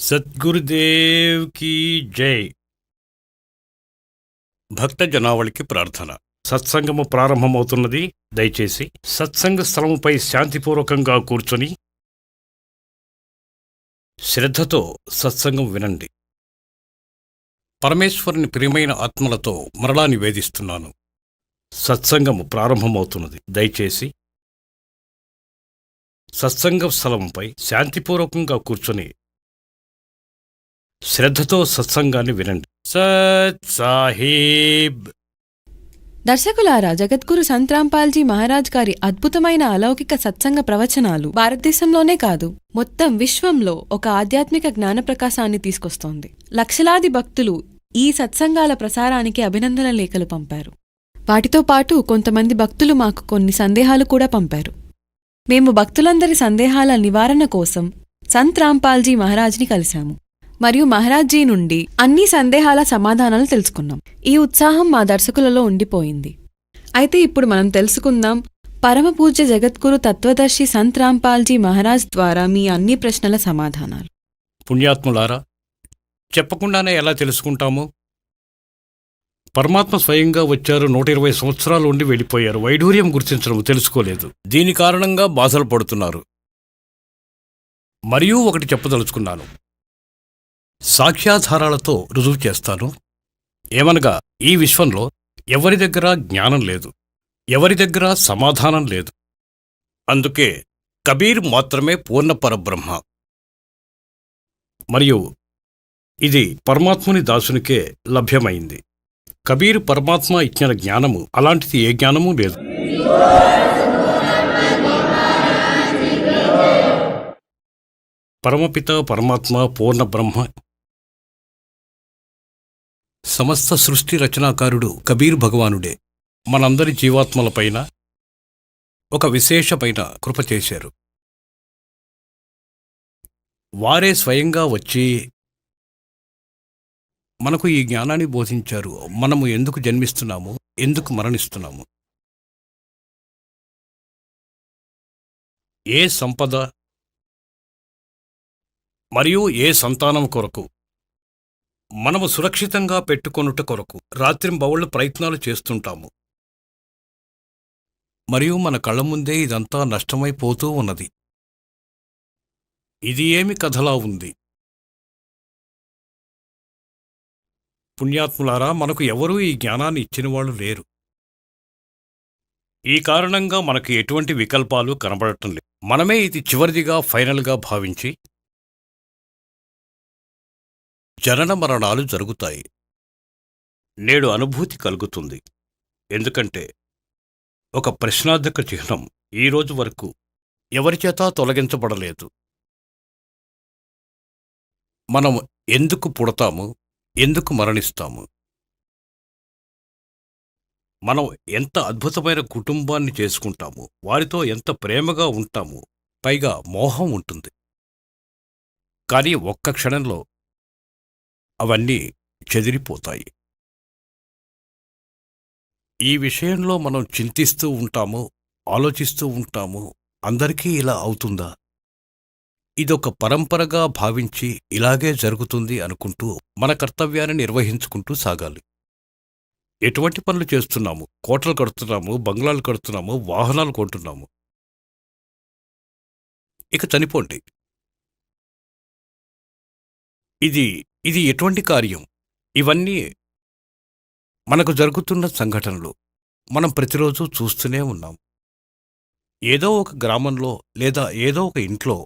సద్గురుదేవ్ key జై. భక్త జనావళికి ప్రార్థన. సత్సంగము ప్రారంభమవుతున్నది. దయచేసి సత్సంగ స్థలముపై శాంతిపూర్వకంగా కూర్చొని శ్రద్ధతో సత్సంగం వినండి. పరమేశ్వరుని ప్రియమైన ఆత్మలతో మరలా నివేదిస్తున్నాను. సత్సంగము ప్రారంభమవుతున్నది. దయచేసి సత్సంగ స్థలముపై శాంతిపూర్వకంగా కూర్చొని శ్రద్ధతో సత్సంగాన్ని వినండి. సత్ సాహిబ్. దర్శకులారా, జగద్గురు సంత్ రాంపాల్జీ మహారాజ్ గారి అద్భుతమైన అలౌకిక సత్సంగ ప్రవచనాలు భారతదేశంలోనే కాదు, మొత్తం విశ్వంలో ఒక ఆధ్యాత్మిక జ్ఞానప్రకాశాన్ని తీసుకొస్తోంది. లక్షలాది భక్తులు ఈ సత్సంగాల ప్రసారానికి అభినందన లేఖలు పంపారు. వాటితో పాటు కొంతమంది భక్తులు మాకు కొన్ని సందేహాలు కూడా పంపారు. మేము భక్తులందరి సందేహాల నివారణ కోసం సంత్ రాంపాల్జీ మహారాజ్ని కలిశాము మరియు మహారాజ్జీ నుండి అన్ని సందేహాల సమాధానాలు తెలుసుకున్నాం. ఈ ఉత్సాహం మా దర్శకులలో ఉండిపోయింది. అయితే ఇప్పుడు మనం తెలుసుకుందాం పరమపూజ్య జగద్గురు తత్వదర్శి సంత్ రాంపాల్జీ మహారాజ్ ద్వారా మీ అన్ని ప్రశ్నల సమాధానాలు. పుణ్యాత్ములారా, చెప్పకుండానే ఎలా తెలుసుకుంటాము? పరమాత్మ స్వయంగా వచ్చారు, 120 సంవత్సరాలు ఉండి వెళ్ళిపోయారు. వైఢూర్యం గుర్తించడం తెలుసుకోలేదు. దీని కారణంగా బాధలు పడుతున్నారు. మరియు ఒకటి చెప్పదలుచుకున్నాను, సాక్ష్యాధారాలతో రుజువు చేస్తాను. ఏమనగా, ఈ విశ్వంలో ఎవరి దగ్గర జ్ఞానం లేదు, ఎవరి దగ్గర సమాధానం లేదు. అందుకే కబీర్ మాత్రమే పూర్ణ పరబ్రహ్మ. మరియు ఇది పరమాత్ముని దాసునికే లభ్యమైంది. కబీర్ పరమాత్మ ఇచ్చిన జ్ఞానము అలాంటిది ఏ జ్ఞానమూ లేదు. పరమపిత పరమాత్మ పూర్ణ బ్రహ్మ, సమస్త సృష్టి రచనాకారుడు కబీర్ భగవానుడే మనందరి జీవాత్మలపైన ఒక విశేషమైన కృప చేశారు. వారే స్వయంగా వచ్చి మనకు ఈ జ్ఞానాన్ని బోధించారు. మనము ఎందుకు జన్మిస్తున్నాము, ఎందుకు మరణిస్తున్నాము, ఏ సంపద మరియు ఏ సంతానం కొరకు మనము సురక్షితంగా పెట్టుకొనుట కొరకు రాత్రింబవళ్లు ప్రయత్నాలు చేస్తుంటాము. మరియు మన కళ్ల ముందే ఇదంతా నష్టమైపోతూ ఉన్నది. ఇది ఏమి కథలా ఉంది? పుణ్యాత్ములారా, మనకు ఎవరూ ఈ జ్ఞానాన్ని ఇచ్చినవాళ్లు లేరు. ఈ కారణంగా మనకు ఎటువంటి వికల్పాలు కనబడటం లేదు. మనమే ఇది చివరిదిగా, ఫైనల్గా భావించి జనన మరణాలు జరుగుతాయి. నేడు అనుభూతి కలుగుతుంది. ఎందుకంటే ఒక ప్రశ్నార్థక చిహ్నం ఈరోజు వరకు ఎవరిచేతా తొలగించబడలేదు. మనం ఎందుకు పుడతాము, ఎందుకు మరణిస్తాము? మనం ఎంత అద్భుతమైన కుటుంబాన్ని చేసుకుంటాము, వారితో ఎంత ప్రేమగా ఉంటాము, పైగా మోహం ఉంటుంది. కానీ ఒక్క క్షణంలో అవన్నీ చెదిరిపోతాయి. ఈ విషయంలో మనం చింతిస్తూ ఉంటాము, ఆలోచిస్తూ ఉంటాము, అందరికీ ఇలా అవుతుందా? ఇదొక పరంపరగా భావించి ఇలాగే జరుగుతుంది అనుకుంటూ మన కర్తవ్యాన్ని నిర్వహించుకుంటూ సాగాలి. ఎటువంటి పనులు చేస్తున్నాము? కోటలు కడుతున్నాము, బంగ్లాలు కడుతున్నాము, వాహనాలు కొంటున్నాము. ఇక చనిపోండి. ఇది ఎటువంటి కార్యం? ఇవన్నీ మనకు జరుగుతున్న సంఘటనలు మనం ప్రతిరోజు చూస్తూనే ఉన్నాం. ఏదో ఒక గ్రామంలో లేదా ఏదో ఒక ఇంట్లో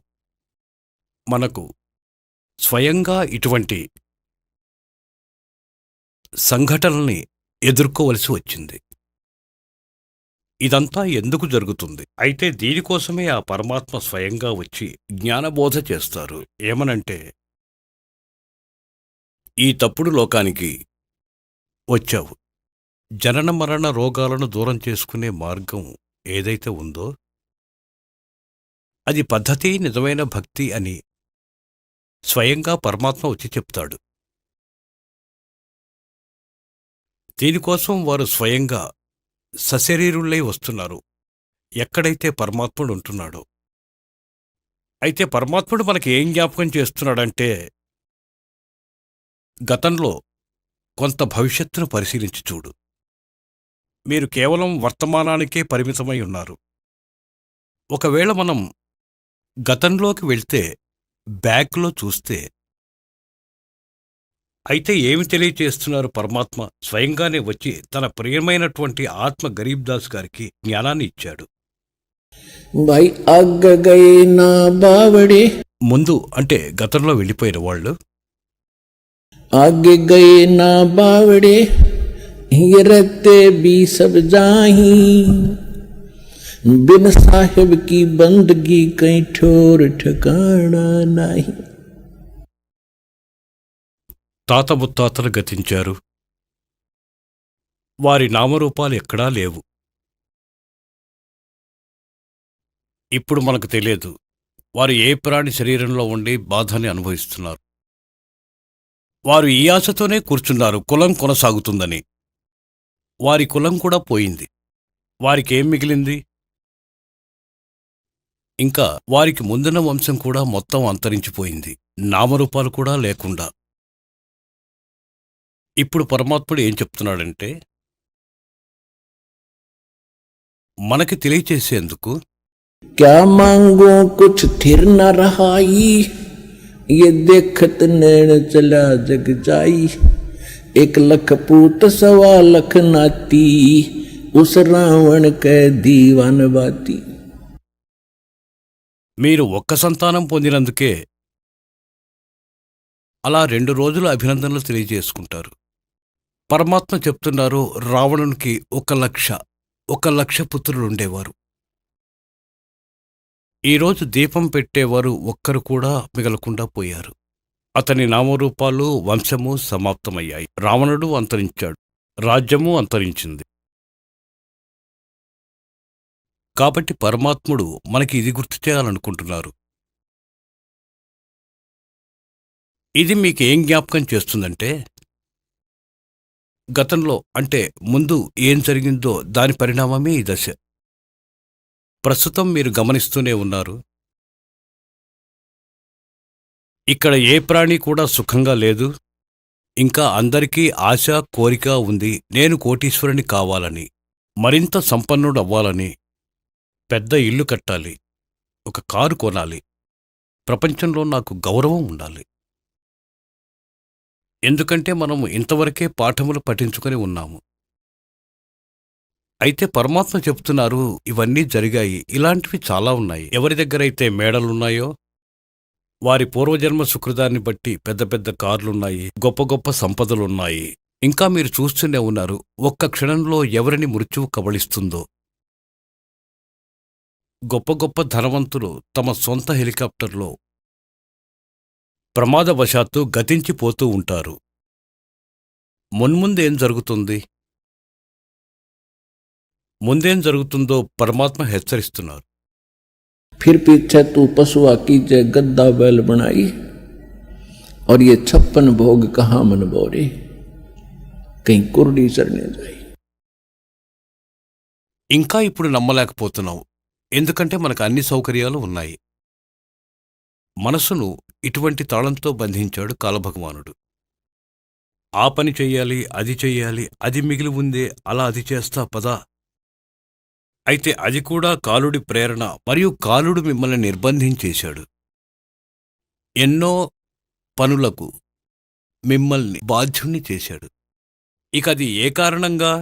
మనకు స్వయంగా ఇటువంటి సంఘటనల్ని ఎదుర్కోవలసి వచ్చింది. ఇదంతా ఎందుకు జరుగుతుంది? అయితే దీనికోసమే ఆ పరమాత్మ స్వయంగా వచ్చి జ్ఞానబోధ చేస్తారు. ఏమనంటే, ఈ తప్పుడు లోకానికి వచ్చావు. జనన మరణ రోగాలను దూరం చేసుకునే మార్గం ఏదైతే ఉందో అది పద్ధతి, నిజమైన భక్తి అని స్వయంగా పరమాత్మ వచ్చి చెప్తాడు. దీనికోసం వారు స్వయంగా సశరీరులై వస్తున్నారు, ఎక్కడైతే పరమాత్ముడు ఉంటున్నాడో. అయితే పరమాత్ముడు మనకి ఏం జ్ఞాపకం చేస్తున్నాడంటే, గతంలో కొంత భవిష్యత్తును పరిశీలించి చూడు. మీరు కేవలం వర్తమానానికే పరిమితమై ఉన్నారు. ఒకవేళ మనం గతంలోకి వెళ్తే, బ్యాక్‌లో చూస్తే, అయితే ఏమి తెలియచేస్తున్నారు పరమాత్మ? స్వయంగానే వచ్చి తన ప్రియమైనటువంటి ఆత్మ గరీబ్ దాస్ గారికి జ్ఞానాన్ని ఇచ్చాడు. भाई आग गए ना बावड़े ముందు అంటే గతంలో వెళ్ళిపోయిన వాళ్ళు आगे गए ना बावड़े ये रहते भी सब जाही बिन साहिब की बंदगी कहीं ठोर ठिकाना नहीं. తాత ముత్తాతలు గతించారు. వారి నామరూపాలు ఎక్కడా లేవు. ఇప్పుడు మనకు తెలియదు వారు ఏ ప్రాణి శరీరంలో ఉండి బాధని అనుభవిస్తున్నారు. వారు ఈ ఆశతోనే కూర్చున్నారు కులం కొనసాగుతుందని. వారి కులం కూడా పోయింది. వారికేం మిగిలింది? ఇంకా వారికి ముందున్న వంశం కూడా మొత్తం అంతరించిపోయింది, నామరూపాలు కూడా లేకుండా. ఇప్పుడు పరమాత్ముడు ఏం చెప్తున్నాడంటే, మనకి తెలియచేసేందుకు क्या मांगो कुछ थिर न रहाई ये देखत नैन चला जग जाई एक लख पूत सवा लख नाती उस रावण के दीवान बाती. మీరు ఒక్క సంతానం పొందినందుకే అలా 2 రోజులు అభినందనలు తెలియజేసుకుంటారు. పరమాత్మ చెప్తున్నారు, రావణునికి 1 లక్ష పుత్రులుండేవారు. ఈరోజు దీపం పెట్టేవారు ఒక్కరు కూడా మిగలకుండా పోయారు. అతని నామరూపాలు, వంశము సమాప్తమయ్యాయి. రావణుడు అంతరించాడు, రాజ్యము అంతరించింది. కాబట్టి పరమాత్ముడు మనకి ఇది గుర్తు చేయాలనుకుంటున్నారు. ఇది మీకేం జ్ఞాపకం చేస్తుందంటే, గతంలో అంటే ముందు ఏం జరిగిందో దాని పరిణామమే ఈ దశ. ప్రస్తుతం మీరు గమనిస్తూనే ఉన్నారు. ఇక్కడ ఏ ప్రాణి కూడా సుఖంగా లేదు. ఇంకా అందరికీ ఆశ, కోరిక ఉంది. నేను కోటీశ్వరుని కావాలని, మరింత సంపన్నుడు అవ్వాలని, పెద్ద ఇల్లు కట్టాలి, ఒక కారు కొనాలి, ప్రపంచంలో నాకు గౌరవం ఉండాలి. ఎందుకంటే మనము ఇంతవరకే పాఠములు పఠించుకొని ఉన్నాము. అయితే పరమాత్మ చెప్తున్నారు, ఇవన్నీ జరిగాయి, ఇలాంటివి చాలా ఉన్నాయి. ఎవరి దగ్గరైతే మేడలున్నాయో వారి పూర్వజన్మ సుకృతాన్ని బట్టి పెద్ద పెద్ద కార్లున్నాయి, గొప్ప గొప్ప సంపదలున్నాయి. ఇంకా మీరు చూస్తూనే ఉన్నారు, ఒక్క క్షణంలో ఎవరిని మృత్యువు కబళిస్తుందో. గొప్ప గొప్ప ధనవంతులు తమ సొంత హెలికాప్టర్లో ప్రమాదవశాత్తు గతించిపోతూ ఉంటారు. మున్ముందేం జరుగుతుంది? ముందేం జరుగుతుందో పరమాత్మ హెచ్చరిస్తున్నారు. फिर पीछे तू पशुआ की जय गद्दा बैल बनाई और ये 56 भोग कहाँ मन बोरे कहीं कुर्डी चरने जाई. ఇంకా ఇప్పుడు నమ్మలేకపోతున్నావు, ఎందుకంటే మనకు అన్ని సౌకర్యాలు ఉన్నాయి. మనసును ఇటువంటి తాళంతో బంధించాడు కాలభగవానుడు. ఆ పని చెయ్యాలి, అది చెయ్యాలి, అది మిగిలి ఉందే, అలా అది చేస్తా పదా. అయితే అది కూడా కాలుడి ప్రేరణ, మరియు కాలుడు మిమ్మల్ని నిర్బంధించేశాడు. ఎన్నో పనులకు మిమ్మల్ని బాధ్యుణ్ణి చేశాడు. ఇక అది ఏ కారణంగా?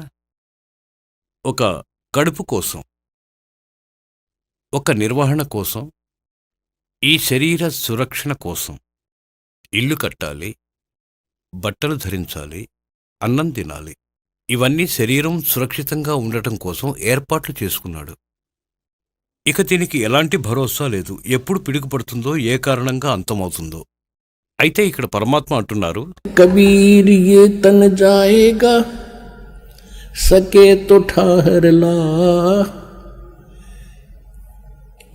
ఒక కడుపు కోసం, ఒక నిర్వహణ కోసం, ఈ శరీర సురక్షణ కోసం. ఇల్లు కట్టాలి, బట్టలు ధరించాలి, అన్నం తినాలి. ఇవన్నీ శరీరం సురక్షితంగా ఉండటం కోసం ఏర్పాట్లు చేసుకున్నాడు. ఇక దీనికి ఎలాంటి భరోసా లేదు, ఎప్పుడు పిడుగుపడుతుందో, ఏ కారణంగా అంతమవుతుందో. అయితే ఇక్కడ పరమాత్మ అంటున్నారు, कबीर ये तन जाएगा सके तो ठहर ला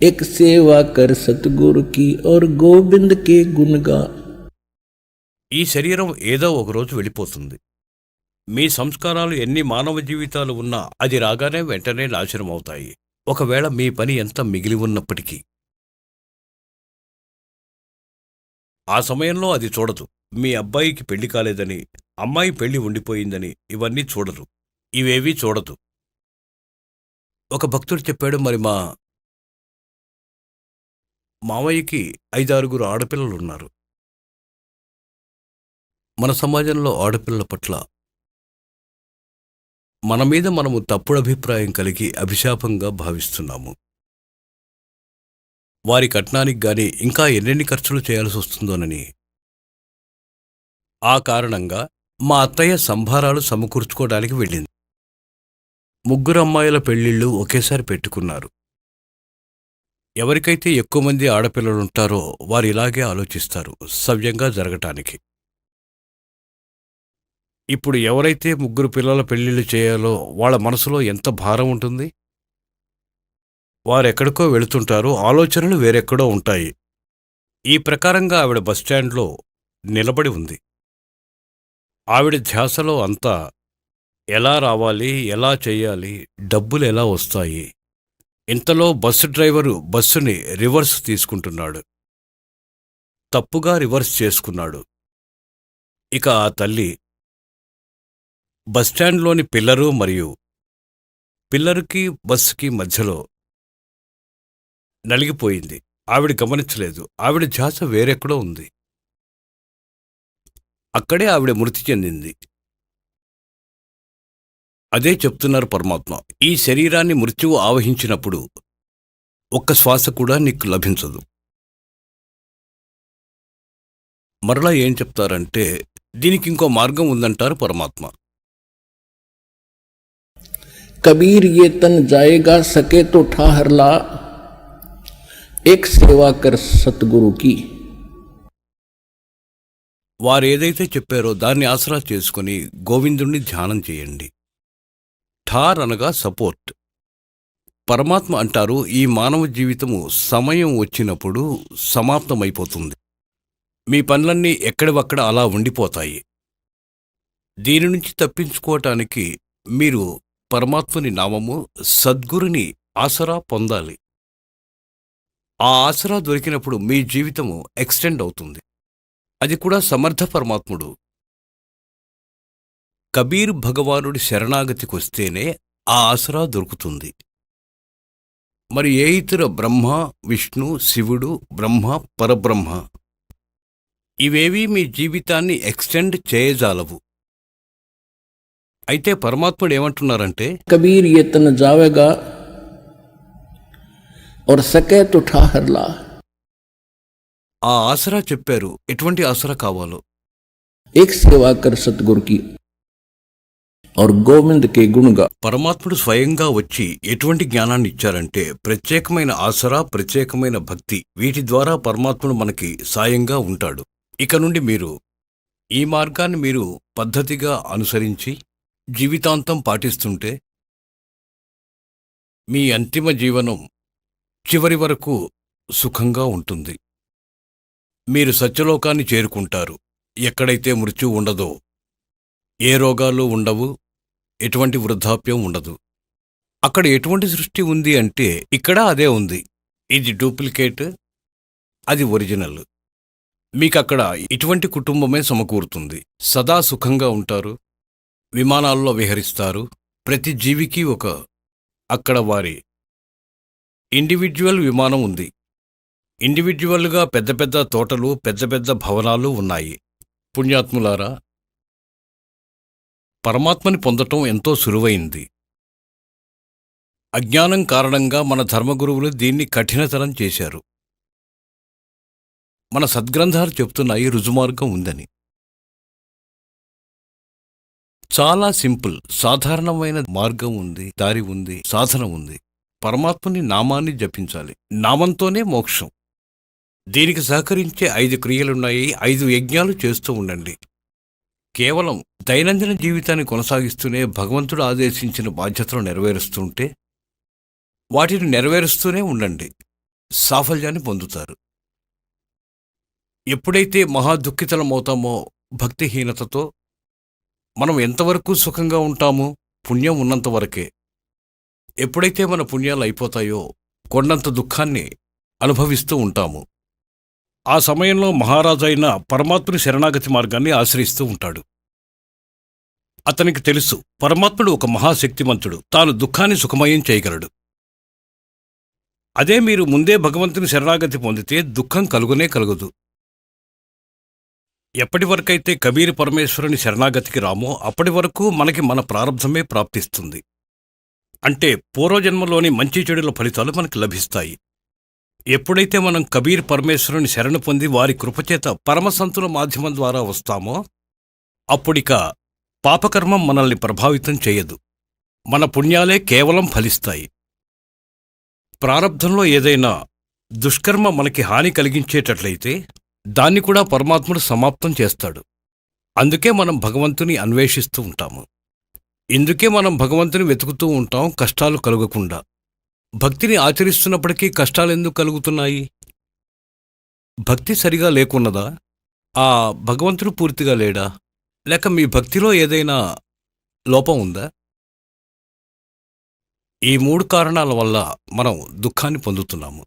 एक सेवा कर सतगुरु की और गोविंद के गुण गा. ఈ శరీరం ఏదో ఒకరోజు వెళ్ళిపోతుంది. మీ సంస్కారాలు ఎన్ని మానవ జీవితాలు ఉన్నా అది రాగానే వెంటనే నాశనమవుతాయి. ఒకవేళ మీ పని ఎంత మిగిలి ఉన్నప్పటికీ ఆ సమయంలో అది చూడదు. మీ అబ్బాయికి పెళ్లి కాలేదని, అమ్మాయి పెళ్లి ఉండిపోయిందని ఇవన్నీ చూడరు. ఇవేవీ చూడదు. ఒక భక్తుడు చెప్పాడు, మరి మా మావయ్యకి 5-6 ఆడపిల్లలున్నారు. మన సమాజంలో ఆడపిల్లల పట్ల మన మీద మనము తప్పుడు అభిప్రాయం కలిగి అభిశాపంగా భావిస్తున్నాము. వారి కట్నానికి గాని ఇంకా ఎన్నెన్ని ఖర్చులు చేయాల్సి వస్తుందోనని. ఆ కారణంగా మా అత్తయ్య సంభారాలు సమకూర్చుకోవడానికి వెళ్ళింది. 3 అమ్మాయిల పెళ్లిళ్ళు ఒకేసారి పెట్టుకున్నారు. ఎవరికైతే ఎక్కువ మంది ఆడపిల్లలుంటారో వారు ఇలాగే ఆలోచిస్తారు, సవ్యంగా జరగటానికి. ఇప్పుడు ఎవరైతే 3 పిల్లల పెళ్లిళ్ళు చేయాలో వాళ్ళ మనసులో ఎంత భారం ఉంటుంది. వారెక్కడికో వెళుతుంటారు, ఆలోచనలు వేరెక్కడో ఉంటాయి. ఈ ప్రకారంగా ఆవిడ బస్టాండ్లో నిలబడి ఉంది. ఆవిడ ధ్యాసలో అంతా ఎలా రావాలి, ఎలా చెయ్యాలి, డబ్బులు ఎలా వస్తాయి. ఇంతలో బస్సు డ్రైవరు బస్సుని రివర్స్ తీసుకుంటున్నాడు. తప్పుగా రివర్స్ చేసుకున్నాడు. ఇక ఆ తల్లి బస్టాండ్లోని పిల్లరు మరియు పిల్లరుకి బస్సుకి మధ్యలో నలిగిపోయింది. ఆవిడ గమనించలేదు. ఆవిడ ధ్యాస వేరెక్కడో ఉంది. అక్కడే ఆవిడ మృతి చెందింది. అదే చెప్తున్నారు పరమాత్మ. ఈ శరీరాన్ని మృత్యువు ఆవహించినప్పుడు ఒక్క శ్వాస కూడా నీకు లభించదు. మరలా ఏం చెప్తారంటే దీనికి ఇంకో మార్గం ఉందంటారు పరమాత్మ. कबीर ये तन जाएगा सके तो ठाहर ला एक सेवा कर सतगुरु की. వారేదైతే చెప్పారో దాన్ని ఆసరా చేసుకుని గోవిందుణ్ణి ధ్యానం చేయండి. ఠార్ అనగా సపోర్ట్. పరమాత్మ అంటారు, ఈ మానవ జీవితము సమయం వచ్చినప్పుడు సమాప్తమైపోతుంది. మీ పనులన్నీ ఎక్కడివక్కడ అలా ఉండిపోతాయి. దీని నుంచి తప్పించుకోవటానికి మీరు పరమాత్ముని నామము, సద్గురుని ఆసరా పొందాలి. ఆ ఆసరా దొరికినప్పుడు మీ జీవితము ఎక్స్టెండ్ అవుతుంది. అది కూడా సమర్థ పరమాత్ముడు కబీర్ భగవానుడి శరణాగతికొస్తేనే ఆ ఆసరా దొరుకుతుంది. మరి ఏ ఇతర బ్రహ్మ, విష్ణు, శివుడు, బ్రహ్మ, పరబ్రహ్మ ఇవేవీ మీ జీవితాన్ని ఎక్స్టెండ్ చేయజాలవు. అయితే పరమాత్ముడు ఏమంటున్నారంటే, कबीर ये तन जावेगा और सके तो ठाहर ला. ఆ ఆసరా చెప్పారు. ఎటువంటి ఆసరా కావాలో. एक सेवा कर सतगुरु की और गोविंद के गुण गा. పరమాత్ముడు స్వయంగా వచ్చి ఎటువంటి జ్ఞానాన్ని ఇచ్చారంటే ప్రత్యేకమైన ఆసరా, ప్రత్యేకమైన భక్తి. వీటి ద్వారా పరమాత్ముడు మనకి సాయంగా ఉంటాడు. ఇక నుండి మీరు ఈ మార్గాన్ని మీరు పద్ధతిగా అనుసరించి జీవితాంతం పాటిస్తుంటే మీ అంతిమ జీవనం చివరి వరకు సుఖంగా ఉంటుంది. మీరు సత్యలోకాన్ని చేరుకుంటారు. ఎక్కడైతే మృత్యు ఉండదో, ఏ రోగాలు ఉండవు, ఎటువంటి వృద్ధాప్యం ఉండదు. అక్కడ ఎటువంటి సృష్టి ఉంది అంటే ఇక్కడ అదే ఉంది. ఇది డూప్లికేట్, అది ఒరిజినల్. మీకక్కడ ఇటువంటి కుటుంబమే సమకూరుతుంది. సదా సుఖంగా ఉంటారు. విమానాల్లో విహరిస్తారు. ప్రతి జీవికి అక్కడ వారి ఇండివిడ్యువల్ విమానం ఉంది. ఇండివిడ్యువల్గా పెద్ద పెద్ద తోటలు, పెద్ద పెద్ద భవనాలు ఉన్నాయి. పుణ్యాత్ములారా, పరమాత్మని పొందటం ఎంతో సులువైంది. అజ్ఞానం కారణంగా మన ధర్మగురువులు దీన్ని కఠినతరం చేశారు. మన సద్గ్రంథాలు చెప్తున్నాయి రుజుమార్గం ఉందని. చాలా సింపుల్, సాధారణమైన మార్గం ఉంది, దారి ఉంది, సాధన ఉంది. పరమాత్ముని నామాన్ని జపించాలి. నామంతోనే మోక్షం. దీనికి సహకరించే 5 క్రియలున్నాయి. 5 యజ్ఞాలు చేస్తూ ఉండండి. కేవలం దైనందిన జీవితాన్ని కొనసాగిస్తూనే భగవంతుడు ఆదేశించిన బాధ్యతలు నెరవేరుస్తుంటే వాటిని నెరవేరుస్తూనే ఉండండి. సాఫల్యాన్ని పొందుతారు. ఎప్పుడైతే మహాదుఃఖితలమవుతామో భక్తిహీనతతో, మనం ఎంతవరకు సుఖంగా ఉంటామో పుణ్యం ఉన్నంతవరకే. ఎప్పుడైతే మన పుణ్యాలు అయిపోతాయో కొండంత దుఃఖాన్ని అనుభవిస్తూ ఉంటాము. ఆ సమయంలో మహారాజైన పరమాత్ముని శరణాగతి మార్గాన్ని ఆశ్రయిస్తూ ఉంటాడు. అతనికి తెలుసు పరమాత్ముడు ఒక మహాశక్తిమంతుడు, తాను దుఃఖాన్ని సుఖమయం చేయగలడు. అదే మీరు ముందే భగవంతుని శరణాగతి పొందితే దుఃఖం కలుగునే కలుగదు. ఎప్పటి వరకైతే కబీర్ పరమేశ్వరుని శరణాగతికి రామో అప్పటి వరకు మనకి మన ప్రారంధమే ప్రాప్తిస్తుంది. అంటే పూర్వజన్మలోని మంచి చెడుల ఫలితాలు మనకు లభిస్తాయి. ఎప్పుడైతే మనం కబీర్ పరమేశ్వరుని శరణు పొంది వారి కృపచేత పరమసంతుల మాధ్యమం ద్వారా వస్తామో అప్పుడిక పాపకర్మం మనల్ని ప్రభావితం చేయదు. మన పుణ్యాలే కేవలం ఫలిస్తాయి. ప్రారబ్ధంలో ఏదైనా దుష్కర్మ మనకి హాని కలిగించేటట్లయితే దాన్ని కూడా పరమాత్ముడు సమాప్తం చేస్తాడు. అందుకే మనం భగవంతుని అన్వేషిస్తూ ఉంటాము. ఇందుకే మనం భగవంతుని వెతుకుతూ ఉంటాం, కష్టాలు కలుగకుండా. భక్తిని ఆచరిస్తున్నప్పటికీ కష్టాలెందుకు కలుగుతున్నాయి? భక్తి సరిగా లేకున్నదా? ఆ భగవంతుడు పూర్తిగా లేడా? లేక మీ భక్తిలో ఏదైనా లోపం ఉందా? ఈ 3 కారణాల వల్ల మనం దుఃఖాన్ని పొందుతున్నాము.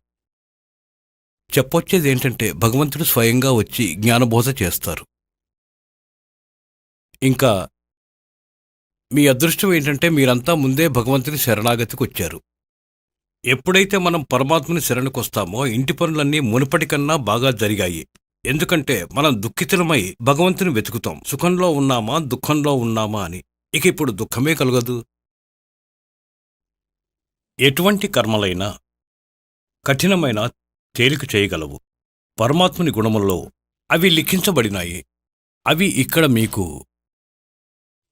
చెప్పొచ్చేదేంటంటే భగవంతుడు స్వయంగా వచ్చి జ్ఞానబోధ చేస్తారు. ఇంకా మీ అదృష్టం ఏంటంటే మీరంతా ముందే భగవంతుని శరణాగతికి వచ్చారు. ఎప్పుడైతే మనం పరమాత్మని శరణుకొస్తామో ఇంటి పనులన్నీ మునుపటి కన్నా బాగా జరిగాయి. ఎందుకంటే మనం దుఃఖితులమై భగవంతుని వెతుకుతాం, సుఖంలో ఉన్నామా దుఃఖంలో ఉన్నామా అని. ఇక ఇప్పుడు దుఃఖమే కలగదు. ఎటువంటి కర్మలైనా కఠినమైన తేలిక చేయగలవు. పరమాత్ముని గుణముల్లో అవి లిఖించబడినాయి. అవి ఇక్కడ మీకు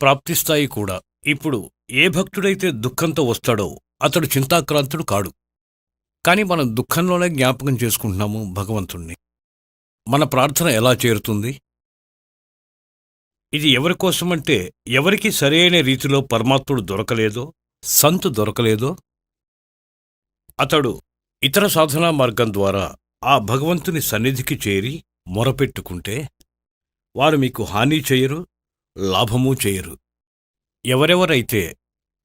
ప్రాప్తిస్తాయి కూడా. ఇప్పుడు ఏ భక్తుడైతే దుఃఖంతో వస్తాడో అతడు చింతాక్రాంతుడు కాడు. కాని మనం దుఃఖంలోనే జ్ఞాపకం చేసుకుంటున్నాము భగవంతుణ్ణి. మన ప్రార్థన ఎలా చేరుతుంది? ఇది ఎవరికోసమంటే ఎవరికి సరైన రీతిలో పరమాత్ముడు దొరకలేదో, సంతు దొరకలేదో అతడు ఇతర సాధనా మార్గం ద్వారా ఆ భగవంతుని సన్నిధికి చేరి మొరపెట్టుకుంటే వారు మీకు హాని చేయరు, లాభమూ చేయరు. ఎవరెవరైతే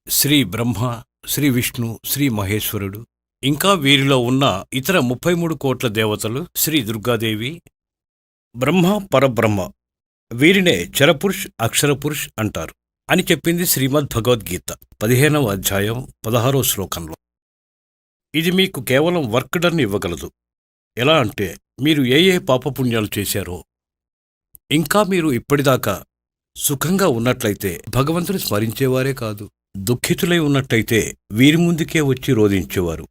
శ్రీ బ్రహ్మ, శ్రీ విష్ణు, శ్రీ మహేశ్వరుడు, ఇంకా వీరిలో ఉన్న ఇతర 33 కోట్ల దేవతలు, శ్రీ దుర్గాదేవి, బ్రహ్మ, పరబ్రహ్మ, వీరినే చరపురుష్, అక్షరపురుష్ అంటారు అని చెప్పింది శ్రీమద్ భగవద్గీత 15వ అధ్యాయం 16వ శ్లోకంలో. ఇది మీకు కేవలం వర్క్ డన్ ఇవ్వగలదు. ఎలా అంటే మీరు ఏ ఏ పాపపుణ్యాలు చేశారో, ఇంకా మీరు ఇప్పటిదాకా సుఖంగా ఉన్నట్లయితే భగవంతుని స్మరించేవారే కాదు, దుఃఖితులై ఉన్నట్లయితే వీరి ముందుకే వచ్చి రోధించేవారు,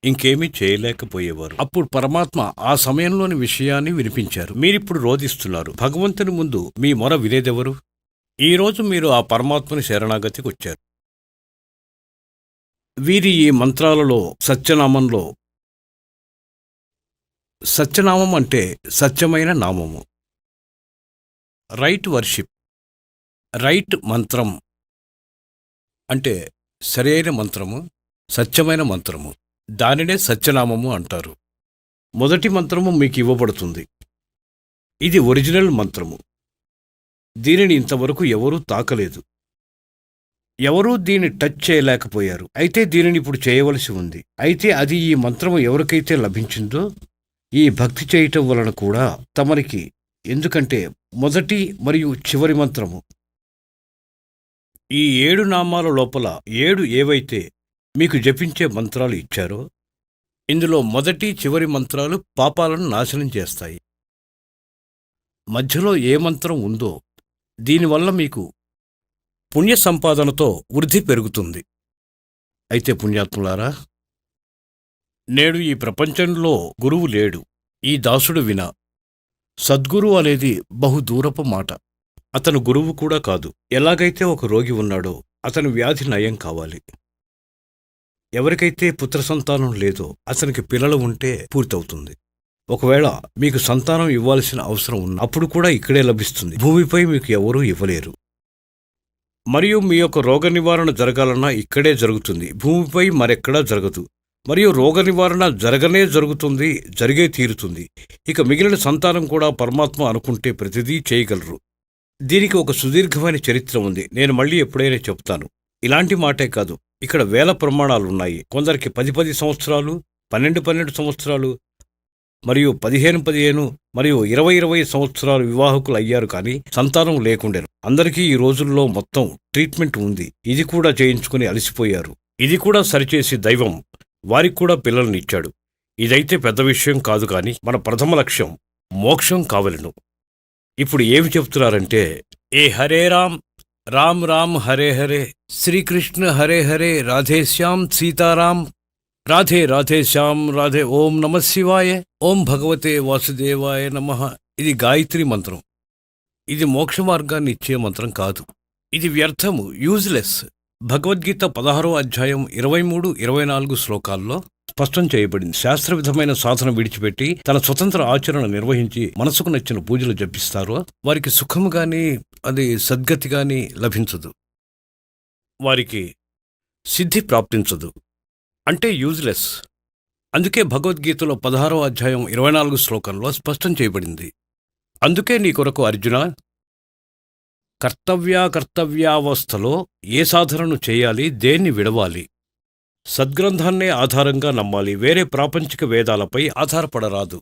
ఇంకేమీ చేయలేకపోయేవారు. అప్పుడు పరమాత్మ ఆ సమయంలోని విషయాన్ని వినిపించారు. మీరిప్పుడు రోధిస్తున్నారు. భగవంతుని ముందు మీ మొర వినేదెవరు? ఈరోజు మీరు ఆ పరమాత్మని శరణాగతికి వచ్చారు. వీరి ఈ మంత్రాలలో సత్యనామంలో, సత్యనామం అంటే సత్యమైన నామము, రైట్ వర్షిప్, రైట్ మంత్రం అంటే సరైన మంత్రము, సత్యమైన మంత్రము, దానినే సత్యనామము అంటారు. మొదటి మంత్రము మీకు ఇవ్వబడుతుంది. ఇది ఒరిజినల్ మంత్రము. దీనిని ఇంతవరకు ఎవరూ తాకలేదు, ఎవరూ దీన్ని టచ్ చేయలేకపోయారు. అయితే దీనిని ఇప్పుడు చేయవలసి ఉంది. అయితే అది ఈ మంత్రము ఎవరికైతే లభించిందో ఈ భక్తి చేయటం వలన కూడా తమరికి, ఎందుకంటే మొదటి మరియు చివరి మంత్రము, ఈ 7 నామాల లోపల 7 ఏవైతే మీకు జపించే మంత్రాలు ఇచ్చారో ఇందులో మొదటి చివరి మంత్రాలు పాపాలను నాశనం చేస్తాయి. మధ్యలో ఏ మంత్రం ఉందో దీనివల్ల మీకు పుణ్య సంపాదనతో వృద్ధి పెరుగుతుంది. అయితే పుణ్యాత్ములారా, నేడు ఈ ప్రపంచంలో గురువు లేడు, ఈ దాసుడు వినా. సద్గురు అనేది బహుదూరపు మాట. అతను గురువు కూడా కాదు. ఎలాగైతే ఒక రోగి ఉన్నాడో అతని వ్యాధి నయం కావాలి. ఎవరికైతే పుత్ర సంతానం లేదో అతనికి పిల్లలు ఉంటే పూర్తవుతుంది. ఒకవేళ మీకు సంతానం ఇవ్వాల్సిన అవసరం ఉన్న అప్పుడు కూడా ఇక్కడే లభిస్తుంది. భూమిపై మీకు ఎవరూ ఇవ్వలేరు. మరియు మీ యొక్క రోగ నివారణ జరగాలన్నా ఇక్కడే జరుగుతుంది, భూమిపై మరెక్కడా జరగదు. మరియు రోగ నివారణ జరగనే జరుగుతుంది, జరిగే తీరుతుంది. ఇక మిగిలిన సంతానం కూడా పరమాత్మ అనుకుంటే ప్రతిదీ చేయగలరు. దీనికి ఒక సుదీర్ఘమైన చరిత్ర ఉంది, నేను మళ్ళీ ఎప్పుడైనా చెప్తాను. ఇలాంటి మాటే కాదు, ఇక్కడ వేల ప్రమాణాలున్నాయి. కొందరికి 10 సంవత్సరాలు, 12 సంవత్సరాలు, మరియు 15 మరియు 20 సంవత్సరాలు వివాహకులు అయ్యారు కానీ సంతానం లేకుండెను. అందరికీ ఈ రోజుల్లో మొత్తం ట్రీట్మెంట్ ఉంది. ఇది కూడా చేయించుకుని అలసిపోయారు. ఇది కూడా సరిచేసి దైవం వారికి కూడా పిల్లల్నిచ్చాడు. ఇదైతే పెద్ద విషయం కాదు కాని మన ప్రథమ లక్ష్యం మోక్షం కావలెను. ఇప్పుడు ఏమి చెప్తున్నారంటే, ఏ హరే రామ్ రామ్ రామ్ హరే హరే, శ్రీకృష్ణ హరే హరే, రాధేశ్యాం సీతారాం, రాధే రాధేశ్యాం రాధే, ఓం నమ శివాయ, ఓం భగవతే వాసుదేవాయ నమః. ఇది గాయత్రి మంత్రం. ఇది మోక్ష మార్గాన్ని ఇచ్చే మంత్రం కాదు. ఇది వ్యర్థము, యూజ్లెస్. భగవద్గీత 16వ అధ్యాయం 23, 24 శ్లోకాల్లో స్పష్టం చేయబడింది. శాస్త్రవిధమైన సాధన విడిచిపెట్టి తన స్వతంత్ర ఆచరణ నిర్వహించి మనసుకు నచ్చిన పూజలు జపిస్తారో వారికి సుఖము గాని అది సద్గతి గాని లభించదు, వారికి సిద్ధి ప్రాప్తించదు. అంటే యూజ్లెస్. అందుకే భగవద్గీతలో 16వ అధ్యాయం 24 శ్లోకంలో స్పష్టం చేయబడింది. అందుకే నీ కొరకు అర్జున, కర్తవ్యావస్థలో ఏ సాధనను చేయాలి, దేన్ని విడవాలి, సద్గ్రంథాన్నే ఆధారంగా నమ్మాలి, వేరే ప్రాపంచిక వేదాలపై ఆధారపడరాదు.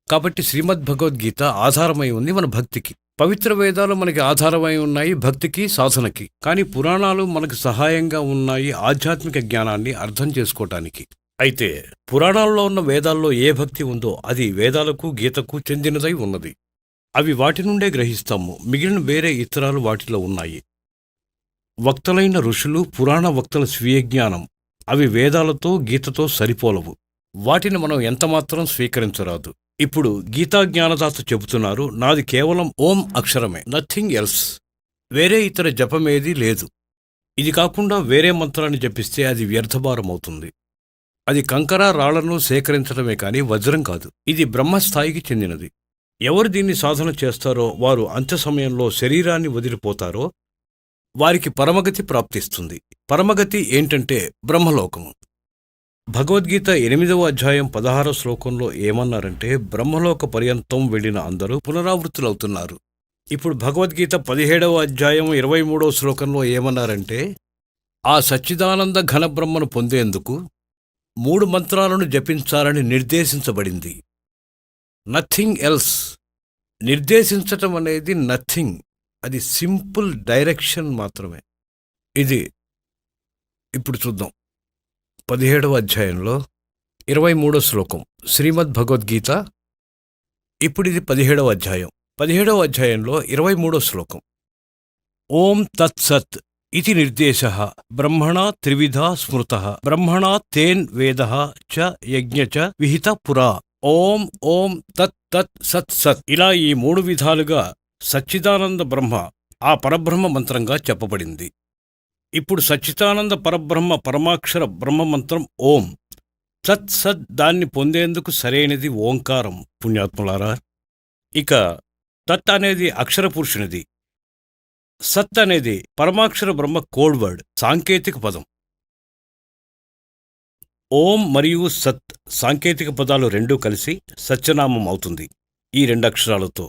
కాబట్టి శ్రీమద్భగవద్గీత ఆధారమై ఉంది మన భక్తికి. పవిత్ర వేదాలు మనకి ఆధారమై ఉన్నాయి భక్తికి, సాధనకి. కానీ పురాణాలు మనకు సహాయంగా ఉన్నాయి ఆధ్యాత్మిక జ్ఞానాన్ని అర్థం చేసుకోవటానికి. అయితే పురాణాల్లో ఉన్న వేదాల్లో ఏ భక్తి ఉందో అది వేదాలకు, గీతకు చెందినదై ఉన్నది. అవి వాటి నుండే గ్రహిస్తాము. మిగిలిన వేరే ఇతరాలు వాటిలో ఉన్నాయి. వక్తలైన ఋషులు, పురాణ వక్తల స్వీయ జ్ఞానం అవి వేదాలతో, గీతతో సరిపోలవు. వాటిని మనం ఎంతమాత్రం స్వీకరించరాదు. ఇప్పుడు గీతా జ్ఞానదాత చెబుతున్నారు, నాది కేవలం ఓం అక్షరమే, నథింగ్ ఎల్స్. వేరే ఇతర జపమేదీ లేదు. ఇది కాకుండా వేరే మంత్రాన్ని జపిస్తే అది వ్యర్థభారమవుతుంది. అది కంకర రాళ్లను సేకరించడమే కాని వజ్రం కాదు. ఇది బ్రహ్మస్థాయికి చెందినది. ఎవరు దీన్ని సాధన చేస్తారో వారు అంత్య సమయంలో శరీరాన్ని వదిలిపోతారో వారికి పరమగతి ప్రాప్తిస్తుంది. పరమగతి ఏంటంటే బ్రహ్మలోకము. భగవద్గీత 8వ అధ్యాయం 16వ శ్లోకంలో ఏమన్నారంటే, బ్రహ్మలోక పర్యంతం వెళ్లిన అందరూ పునరావృత్తులవుతున్నారు. ఇప్పుడు భగవద్గీత 17వ అధ్యాయం 23వ శ్లోకంలో ఏమన్నారంటే, ఆ సచ్చిదానంద ఘన బ్రహ్మను పొందేందుకు 3 మంత్రాలను జపించాలని నిర్దేశించబడింది. Nothing else. నిర్దేశించటం అనేది నథింగ్, అది సింపుల్ డైరెక్షన్ మాత్రమే. ఇది ఇప్పుడు చూద్దాం. 17వ అధ్యాయంలో 23వ శ్లోకం శ్రీమద్ భగవద్గీత. ఇప్పుడు ఇది 17వ అధ్యాయం. 17వ అధ్యాయంలో 23వ శ్లోకం. ఓం తత్సత్ ఇతి నిర్దేశః బ్రహ్మణా త్రివిధా స్మృతః బ్రహ్మణా తేన్ వేదః చ యజ్ఞ చ విహిత పురా. ఓం ఓం తత్ తత్ సత్ సత్. ఇలా ఈ 3 విధాలుగా సచ్చిదానంద బ్రహ్మ ఆ పరబ్రహ్మ మంత్రంగా చెప్పబడింది. ఇప్పుడు సచ్చిదానంద పరబ్రహ్మ పరమాక్షర బ్రహ్మ మంత్రం ఓం. సత్ సత్ దాన్ని పొందేందుకు సరైనది ఓంకారం పుణ్యాత్ములారా. ఇక తత్ అనేది అక్షర పురుషునిది. సత్ అనేది పరమాక్షర బ్రహ్మ కోడ్ వర్డ్, సాంకేతిక పదం. ఓం మరియు సత్ సాంకేతిక పదాలు రెండూ కలిసి సత్యనామం అవుతుంది ఈ 2 అక్షరాలతో.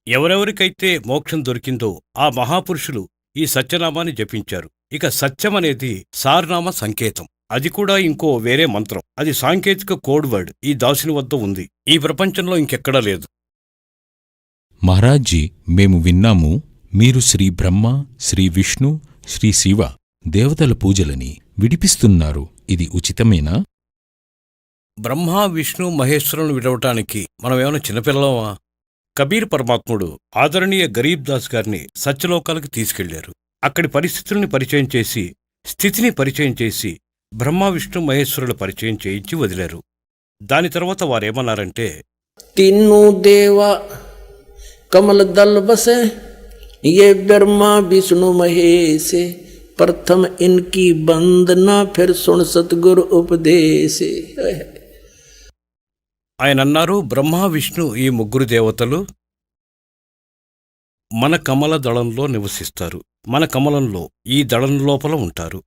ఎవరెవరికైతే మోక్షం దొరికిందో ఆ మహాపురుషులు ఈ సత్యనామాన్ని జపించారు. ఇక సత్యం అనేది సారనామ సంకేతం. అది కూడా ఇంకో వేరే మంత్రం. అది సాంకేతిక కోడ్ వర్డ్ ఈ దాసుని వద్ద ఉంది. ఈ ప్రపంచంలో ఇంకెక్కడా లేదు. మహారాజ్జీ, మేము విన్నాము మీరు శ్రీ బ్రహ్మ, శ్రీ విష్ణు, శ్రీ శివ దేవతల పూజలని విడిపిస్తున్నారు. ఇది ఉచితమేనా? బ్రహ్మ, విష్ణు, మహేశ్వరులను విడవటానికి మనమేమైనా చిన్నపిల్లలమా? కబీర్ పరమాత్ముడు ఆదరణీయ గరీబ్ దాస్ గారిని సత్యలోకాలకు తీసుకెళ్లారు. అక్కడి పరిస్థితుల్ని పరిచయం చేసి, స్థితిని పరిచయం చేసి, బ్రహ్మ, విష్ణు, మహేశ్వరుల పరిచయం చేయించి వదిలారు. దాని తర్వాత వారేమన్నారంటే, तीनों देवा कमल दल बसे ये ब्रह्मा विष्णु महेश प्रथम इनकी वंदना फिर सुन सतगुरु उपदेश. ఆయన అన్నారు, బ్రహ్మ, విష్ణు ఈ 3 దేవతలు మన కమల దళంలో నివసిస్తారు. మన కమలంలో ఈ దళం లోపల ఉంటారు.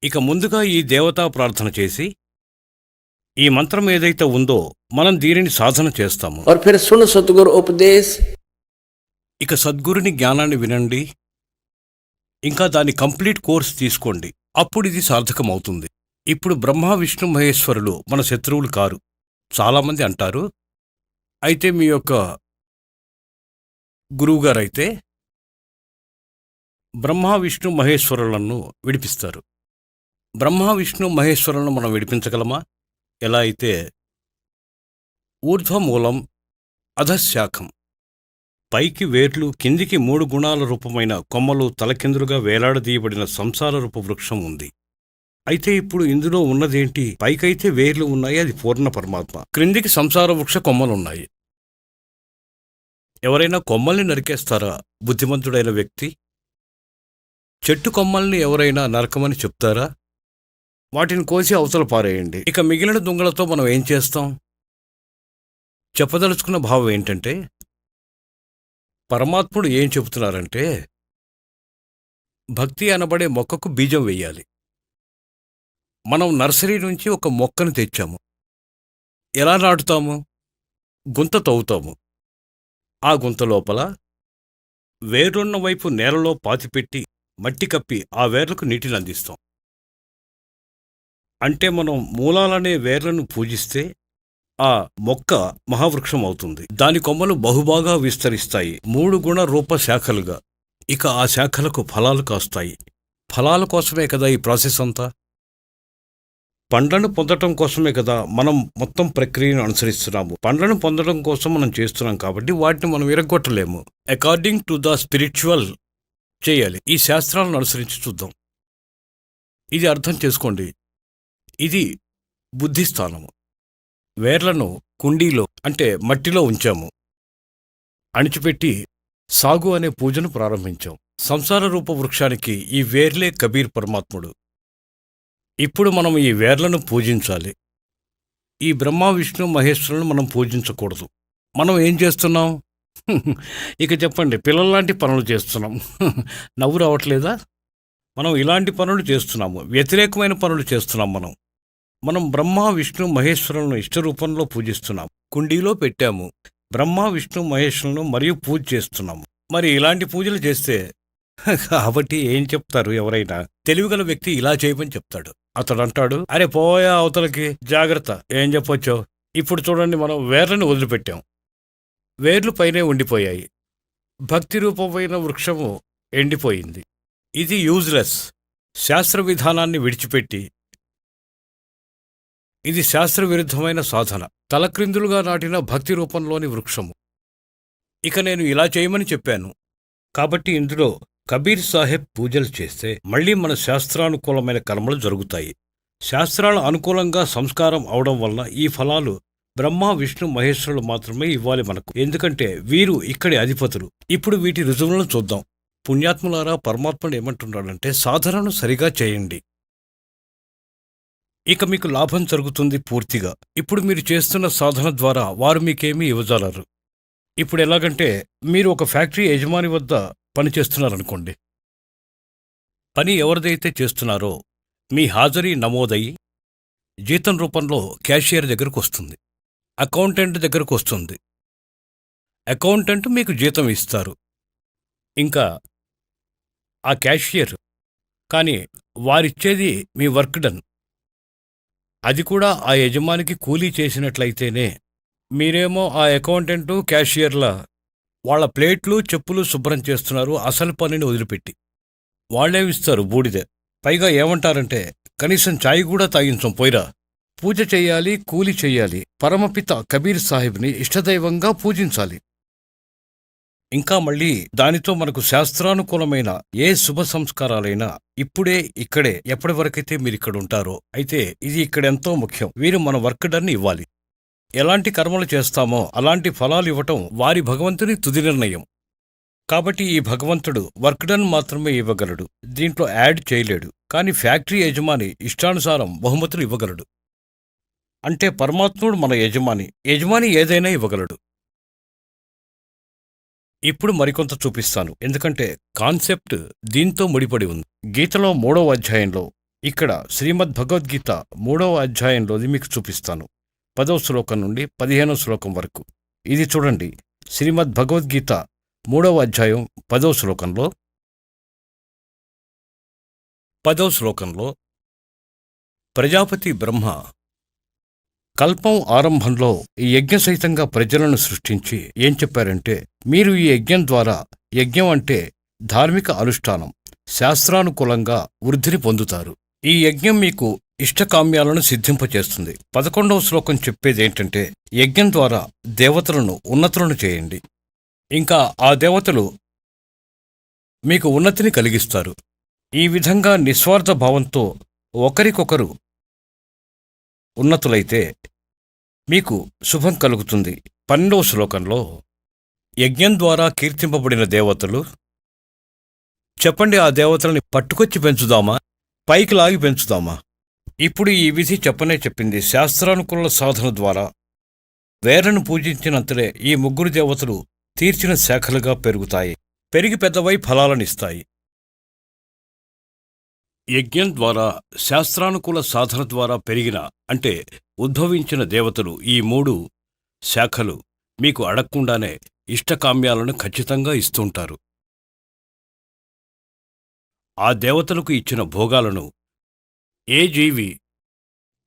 ఇక ముందుగా ఈ దేవతా ప్రార్థన చేసి ఈ మంత్రం ఏదైతే ఉందో మనం దీనిని సాధన చేస్తాము. और फिर सुन सतगुरु उपदेश. ఇక సద్గురుని జ్ఞానాన్ని వినండి. ఇంకా దాని కంప్లీట్ కోర్స్ తీసుకోండి. అప్పుడు ఇది సార్థకమవుతుంది. ఇప్పుడు బ్రహ్మ, విష్ణు, మహేశ్వరులు మన శత్రువులు కారు. చాలామంది అంటారు. అయితే మీ యొక్క గురువుగారైతే బ్రహ్మ విష్ణు మహేశ్వరులను విడిపిస్తారు. బ్రహ్మ విష్ణు మహేశ్వరులను మనం విడిపించగలమా? ఎలా అయితే ఊర్ధ్వమూలం అధశాఖం, పైకి వేర్లు, కిందికి 3 గుణాల రూపమైన కొమ్మలు, తలకిందులుగా వేలాడదీయబడిన సంసార రూప వృక్షం ఉంది. అయితే ఇప్పుడు ఇందులో ఉన్నదేంటి? పైకైతే వేర్లు ఉన్నాయి, అది పూర్ణ పరమాత్మ. క్రిందికి సంసార వృక్ష కొమ్మలున్నాయి. ఎవరైనా కొమ్మల్ని నరికేస్తారా బుద్ధిమంతుడైన వ్యక్తి? చెట్టు కొమ్మల్ని ఎవరైనా నరకమని చెప్తారా? వాటిని కోసి అవతల పారేయండి. ఇక మిగిలిన దుంగలతో మనం ఏం చేస్తాం? చెప్పదలుచుకున్న భావం ఏంటంటే, పరమాత్ముడు ఏం చెబుతున్నారంటే, భక్తి అనబడే మొక్కకు బీజం వెయ్యాలి. మనం నర్సరీ నుంచి ఒక మొక్కను తెచ్చాము. ఎలా నాటుతాము? గుంత తవ్వుతాము. ఆ గుంత లోపల వేరున్న వైపు నేలలో పాతిపెట్టి మట్టి కప్పి ఆ వేర్లకు నీటిని అందిస్తాం. అంటే మనం మూలాలనే వేర్లను పూజిస్తే ఆ మొక్క మహావృక్షం అవుతుంది. దాని కొమ్మలు బహుబాగా విస్తరిస్తాయి, 3 గుణ రూప శాఖలుగా. ఇక ఆ శాఖలకు ఫలాలు కాస్తాయి. ఫలాల కోసమే కదా ఈ ప్రాసెస్ అంతా. పండ్లను పొందటం కోసమే కదా మనం మొత్తం ప్రక్రియను అనుసరిస్తున్నాము. పండ్లను పొందడం కోసం మనం చేస్తున్నాం కాబట్టి వాటిని మనం విరగొట్టలేము. అకార్డింగ్ టు ద స్పిరిచువల్ చేయాలి. ఈ శాస్త్రాలను అనుసరించి చూద్దాం. ఇది అర్థం చేసుకోండి. ఇది బుద్ధిస్థానము. వేర్లను కుండీలో అంటే మట్టిలో ఉంచాము. అణిచిపెట్టి సాగు అనే పూజను ప్రారంభించాం. సంసార రూప వృక్షానికి ఈ వేర్లే కబీర్ పరమాత్ముడు. ఇప్పుడు మనం ఈ వేర్లను పూజించాలి. ఈ బ్రహ్మ విష్ణు మహేశ్వరులను మనం పూజించకూడదు. మనం ఏం చేస్తున్నాం? ఇక చెప్పండి, పిల్లల్లాంటి పనులు చేస్తున్నాం. నవ్వు రావట్లేదా? మనం ఇలాంటి పనులు చేస్తున్నాము, వ్యతిరేకమైన పనులు చేస్తున్నాం. మనం బ్రహ్మ విష్ణు మహేశ్వరులను ఇష్టరూపంలో పూజిస్తున్నాం. కుండీలో పెట్టాము బ్రహ్మ విష్ణు మహేశ్వరులను మరియు పూజ చేస్తున్నాము. మరి ఇలాంటి పూజలు చేస్తే కాబట్టి ఏం చెప్తారు? ఎవరైనా తెలివిగల వ్యక్తి ఇలా చేయమని చెప్తాడు. అతడు అంటాడు, అరే పోయా అవతలకి, జాగ్రత్త. ఏం చెప్పొచ్చో? ఇప్పుడు చూడండి, మనం వేర్లను వదిలిపెట్టాం. వేర్లు పైనే ఉండిపోయాయి. భక్తి రూపమైన వృక్షము ఎండిపోయింది. ఇది యూజ్లెస్. శాస్త్ర విధానాన్ని విడిచిపెట్టి ఇది శాస్త్ర విరుద్ధమైన సాధన. తలక్రిందులుగా నాటిన భక్తి రూపంలోని వృక్షము. ఇక నేను ఇలా చేయమని చెప్పాను కాబట్టి ఇందులో కబీర్ సాహెబ్ పూజలు చేస్తే మళ్లీ మన శాస్త్రానుకూలమైన కర్మలు జరుగుతాయి. శాస్త్రాల అనుకూలంగా సంస్కారం అవడం వలన ఈ ఫలాలు బ్రహ్మ విష్ణు మహేశ్వరులు మాత్రమే ఇవ్వాలి మనకు. ఎందుకంటే వీరు ఇక్కడి అధిపతులు. ఇప్పుడు వీటి రుజువులను చూద్దాం. పుణ్యాత్ములారా, పరమాత్ముడు ఏమంటున్నాడంటే, సాధనను సరిగా చేయండి, ఇక మీకు లాభం జరుగుతుంది పూర్తిగా. ఇప్పుడు మీరు చేస్తున్న సాధన ద్వారా వారు మీకేమీ ఇవ్వజాలరు. ఇప్పుడు ఎలాగంటే, మీరు ఒక ఫ్యాక్టరీ యజమాని వద్ద పనిచేస్తున్నారనుకోండి. పని ఎవరిదైతే చేస్తున్నారో మీ హాజరీ నమోదయ్యి జీతం రూపంలో క్యాషియర్ దగ్గరకు వస్తుంది, అకౌంటెంట్ దగ్గరకు వస్తుంది. అకౌంటెంట్ మీకు జీతం ఇస్తారు. ఇంకా ఆ క్యాషియర్ కానీ వారిచ్చేది మీ వర్క్ డన్. అది కూడా ఆ యజమానికి కూలీ చేసినట్లయితేనే. మీరేమో ఆ అకౌంటెంటు క్యాషియర్ల వాళ్ళ ప్లేట్లు చెప్పులు శుభ్రం చేస్తున్నారు అసలు పనిని వదిలిపెట్టి. వాళ్ళేమిస్తారు? బూడిదే. పైగా ఏమంటారంటే, కనీసం ఛాయ్ కూడా తాగించం, పోయిరా. పూజ చెయ్యాలి, కూలి చెయ్యాలి. పరమపిత కబీర్ సాహెబ్ని ఇష్టదైవంగా పూజించాలి. ఇంకా మళ్ళీ దానితో మనకు శాస్త్రానుకూలమైన ఏ శుభ సంస్కారాలైనా ఇప్పుడే ఇక్కడే ఎప్పటి వరకైతే మీరిక్కడుంటారో అయితే ఇది ఇక్కడెంతో ముఖ్యం. వీరు మన వర్క్ డన్ ఇవ్వాలి. ఎలాంటి కర్మలు చేస్తామో అలాంటి ఫలాలు ఇవ్వటం వారి భగవంతుని తుది నిర్ణయం. కాబట్టి ఈ భగవంతుడు వర్క్ డన్ మాత్రమే ఇవ్వగలడు, దీంట్లో యాడ్ చేయలేడు. కాని ఫ్యాక్టరీ యజమాని ఇష్టానుసారం బహుమతులు ఇవ్వగలడు. అంటే పరమాత్ముడు మన యజమాని ఏదైనా ఇవ్వగలడు. ఇప్పుడు మరికొంత చూపిస్తాను, ఎందుకంటే కాన్సెప్ట్ దీంతో ముడిపడి ఉంది. గీతలో 3వ అధ్యాయంలో, ఇక్కడ శ్రీమద్ భగవద్గీత 3వ అధ్యాయంలోది మీకు చూపిస్తాను. 10వ శ్లోకం నుండి 15వ శ్లోకం వరకు. ఇది చూడండి. శ్రీమద్ భగవద్గీత 3వ అధ్యాయం 10వ శ్లోకంలో 10వ శ్లోకంలో ప్రజాపతి బ్రహ్మ కల్పం ఆరంభంలో ఈ యజ్ఞ సహితంగా ప్రజలను సృష్టించి ఏం చెప్పారంటే, మీరు ఈ యజ్ఞం ద్వారా, యజ్ఞం అంటే ధార్మిక అనుష్ఠానం, శాస్త్రానుకూలంగా వృద్ధిని పొందుతారు. ఈ యజ్ఞం మీకు ఇష్టకామ్యాలను సిద్ధింపచేస్తుంది. 11వ శ్లోకం చెప్పేదేంటంటే, యజ్ఞం ద్వారా దేవతలను ఉన్నతులను చేయండి. ఇంకా ఆ దేవతలు మీకు ఉన్నతిని కలిగిస్తారు. ఈ విధంగా నిస్వార్థ భావంతో ఒకరికొకరు ఉన్నతులైతే మీకు శుభం కలుగుతుంది. 12వ శ్లోకంలో యజ్ఞం ద్వారా కీర్తింపబడిన దేవతలు, చెప్పండి, ఆ దేవతలని పట్టుకొచ్చి పెంచుదామా, పైకి లాగి పెంచుదామా? ఇప్పుడు ఈ విధి చెప్పనే చెప్పింది. శాస్త్రానుకూల సాధన ద్వారా వేర్లను పూజించినంతలే ఈ ముగ్గురు దేవతలు తీర్చిన శాఖలుగా పెరుగుతాయి, పెరిగి పెద్దవై ఫలాలనిస్తాయి. యజ్ఞం ద్వారా, శాస్త్రానుకూల సాధన ద్వారా పెరిగిన అంటే ఉద్భవించిన దేవతలు, ఈ 3 శాఖలు మీకు అడగకుండానే ఇష్టకామ్యాలను ఖచ్చితంగా ఇస్తుంటారు. ఆ దేవతలకు ఇచ్చిన భోగాలను ఏ జీవి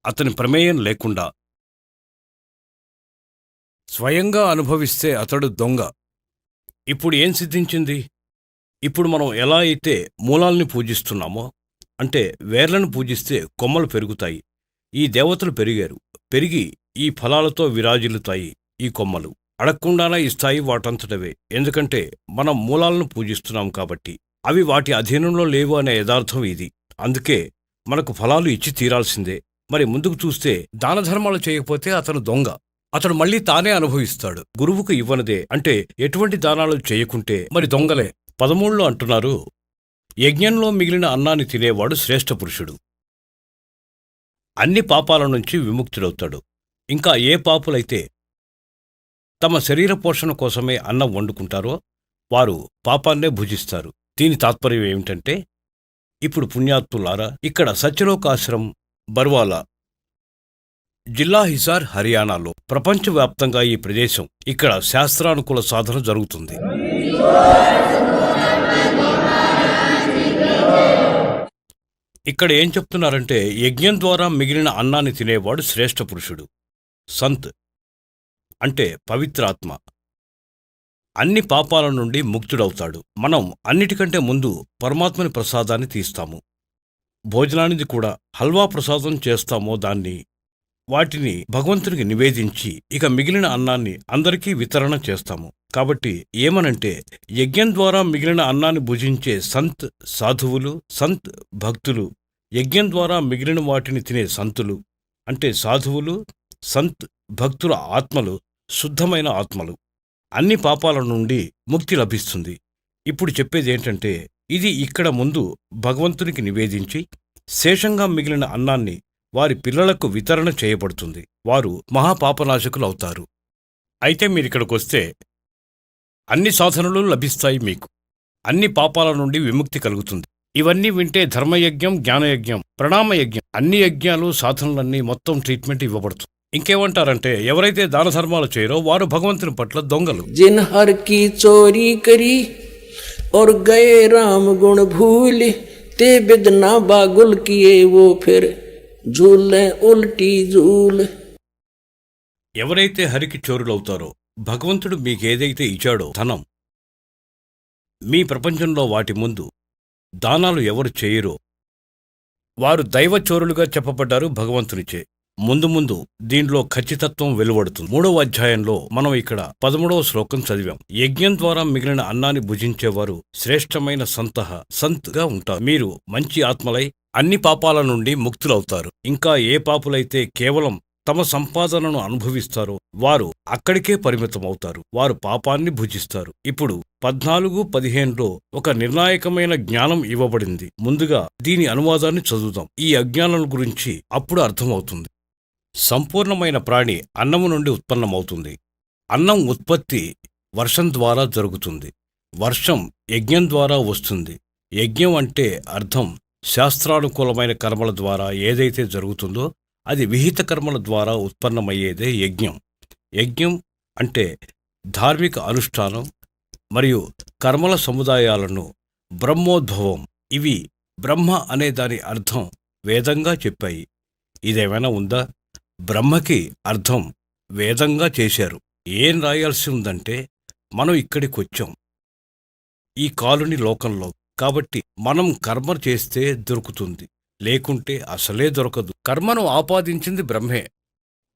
అతని ప్రమేయం లేకుండా స్వయంగా అనుభవిస్తే అతడు దొంగ. ఇప్పుడు ఏం సిద్ధించింది? ఇప్పుడు మనం ఎలా అయితే మూలాల్ని పూజిస్తున్నామో, అంటే వేర్లను పూజిస్తే కొమ్మలు పెరుగుతాయి. ఈ దేవతలు పెరిగి ఈ ఫలాలతో విరాజిల్లుతాయి. ఈ కొమ్మలు అడగకుండానే ఇస్తాయి వాటంతటవే. ఎందుకంటే మనం మూలాలను పూజిస్తున్నాం కాబట్టి. అవి వాటి అధీనంలో లేవు అనే యథార్థం ఇది. అందుకే మనకు ఫలాలు ఇచ్చి తీరాల్సిందే. మరి ముందుకు చూస్తే దానధర్మాలు చేయకపోతే అతను దొంగ. అతడు మళ్ళీ తానే అనుభవిస్తాడు. గురువుకు ఇవ్వనిదే, అంటే ఎటువంటి దానాలు చేయకుంటే మరి దొంగలే. 13లో అంటున్నారు, యజ్ఞంలో మిగిలిన అన్నాన్ని తినేవాడు శ్రేష్ఠ పురుషుడు. అన్ని పాపాల నుంచి విముక్తుడవుతాడు. ఇంకా ఏ పాపులైతే తమ శరీర పోషణ కోసమే అన్నం వండుకుంటారో వారు పాపాన్నే భుజిస్తారు. దీని తాత్పర్యం ఏమిటంటే, ఇప్పుడు పుణ్యాత్ములారా, ఇక్కడ సత్యలోకాశ్రమం బర్వాలా, జిల్లా హిసార్, హర్యానాలో ప్రపంచవ్యాప్తంగా ఈ ప్రదేశం, ఇక్కడ శాస్త్రానుకూల సాధన జరుగుతుంది. ఇక్కడ ఏం చెప్తున్నారంటే, యజ్ఞం ద్వారా మిగిలిన అన్నాన్ని తినేవాడు శ్రేష్ఠ పురుషుడు. సంత్ అంటే పవిత్రాత్మ. అన్ని పాపాల నుండి ముక్తుడవుతాడు. మనం అన్నిటికంటే ముందు పరమాత్మని ప్రసాదాన్ని తీస్తాము. భోజనానికి కూడా హల్వా ప్రసాదం చేస్తామో వాటిని భగవంతునికి నివేదించి ఇక మిగిలిన అన్నాన్ని అందరికీ వితరణ చేస్తాము. కాబట్టి ఏమనంటే, యజ్ఞం ద్వారా మిగిలిన అన్నాన్ని భుజించే సంత్ సాధువులు, సంత్ భక్తులు, యజ్ఞం ద్వారా మిగిలిన వాటిని తినే సంతులు అంటే సాధువులు, సంత్ భక్తుల ఆత్మలు శుద్ధమైన ఆత్మలు. అన్ని పాపాల నుండి ముక్తి లభిస్తుంది. ఇప్పుడు చెప్పేదేంటంటే, ఇది ఇక్కడ ముందు భగవంతునికి నివేదించి శేషంగా మిగిలిన అన్నాన్ని వారి పిల్లలకు వితరణ చేయబడుతుంది. వారు మహాపాపనాశకులవుతారు. అయితే మీరిక్కడికొస్తే అన్ని సాధనలు లభిస్తాయి. మీకు అన్ని పాపాల నుండి విముక్తి కలుగుతుంది. ఇవన్నీ వింటే ధర్మయజ్ఞం, జ్ఞానయజ్ఞం, ప్రణామయజ్ఞం, అన్ని యజ్ఞాలు, సాధనలన్నీ మొత్తం ట్రీట్మెంట్ ఇవ్వబడుతుంది. ఇంకేమంటారంటే, ఎవరైతే దాన ధర్మాలు చేయరో వారు భగవంతుని పట్ల దొంగలు. जिन हर की चोरी करी और गए राम गुण भूल, ते बिदना बागुल किए वो फिर झूले उल्टी झूल. ఎవరైతే హరికి చోరులవుతారో, భగవంతుడు మీకేదైతే ఇచ్చాడో ధనం, మీ ప్రపంచంలో వాటి ముందు దానాలు ఎవరు చేయరో వారు దైవచోరులుగా చెప్పబడ్డారు భగవంతునిచే. ముందు దీంట్లో ఖచ్చితత్వం వెలువడుతుంది. 3వ అధ్యాయంలో మనం ఇక్కడ 13వ శ్లోకం చదివాం. యజ్ఞం ద్వారా మిగిలిన అన్నాన్ని భుజించేవారు శ్రేష్టమైన సంత్గా ఉంటారు. మీరు మంచి ఆత్మలై అన్ని పాపాల నుండి ముక్తులవుతారు. ఇంకా ఏ పాపులైతే కేవలం తమ సంపాదనను అనుభవిస్తారో వారు అక్కడికే పరిమితమవుతారు. వారు పాపాన్ని భుజిస్తారు. ఇప్పుడు 14-15లో ఒక నిర్ణాయకమైన జ్ఞానం ఇవ్వబడింది. ముందుగా దీని అనువాదాన్ని చదువుదాం. ఈ అజ్ఞానం గురించి అప్పుడు అర్థమవుతుంది. సంపూర్ణమైన ప్రాణి అన్నము నుండి ఉత్పన్నమవుతుంది. అన్నం ఉత్పత్తి వర్షం ద్వారా జరుగుతుంది. వర్షం యజ్ఞం ద్వారా వస్తుంది. యజ్ఞం అంటే అర్థం శాస్త్రానుకూలమైన కర్మల ద్వారా ఏదైతే జరుగుతుందో అది విహిత కర్మల ద్వారా ఉత్పన్నమయ్యేదే యజ్ఞం. యజ్ఞం అంటే ధార్మిక అనుష్ఠానం మరియు కర్మల సముదాయాలను బ్రహ్మోద్భవం. ఇవి బ్రహ్మ అనే దాని అర్థం వేదంగా చెప్పాయి. ఇదేమైనా ఉందా? బ్రహ్మకి అర్థం వేదంగా చేశారు. ఏం రాయాల్సి ఉందంటే మనం ఇక్కడికొచ్చాం ఈ కాలుని లోకంలో, కాబట్టి మనం కర్మ చేస్తే దొరుకుతుంది, లేకుంటే అసలే దొరకదు. కర్మను ఆపాదించింది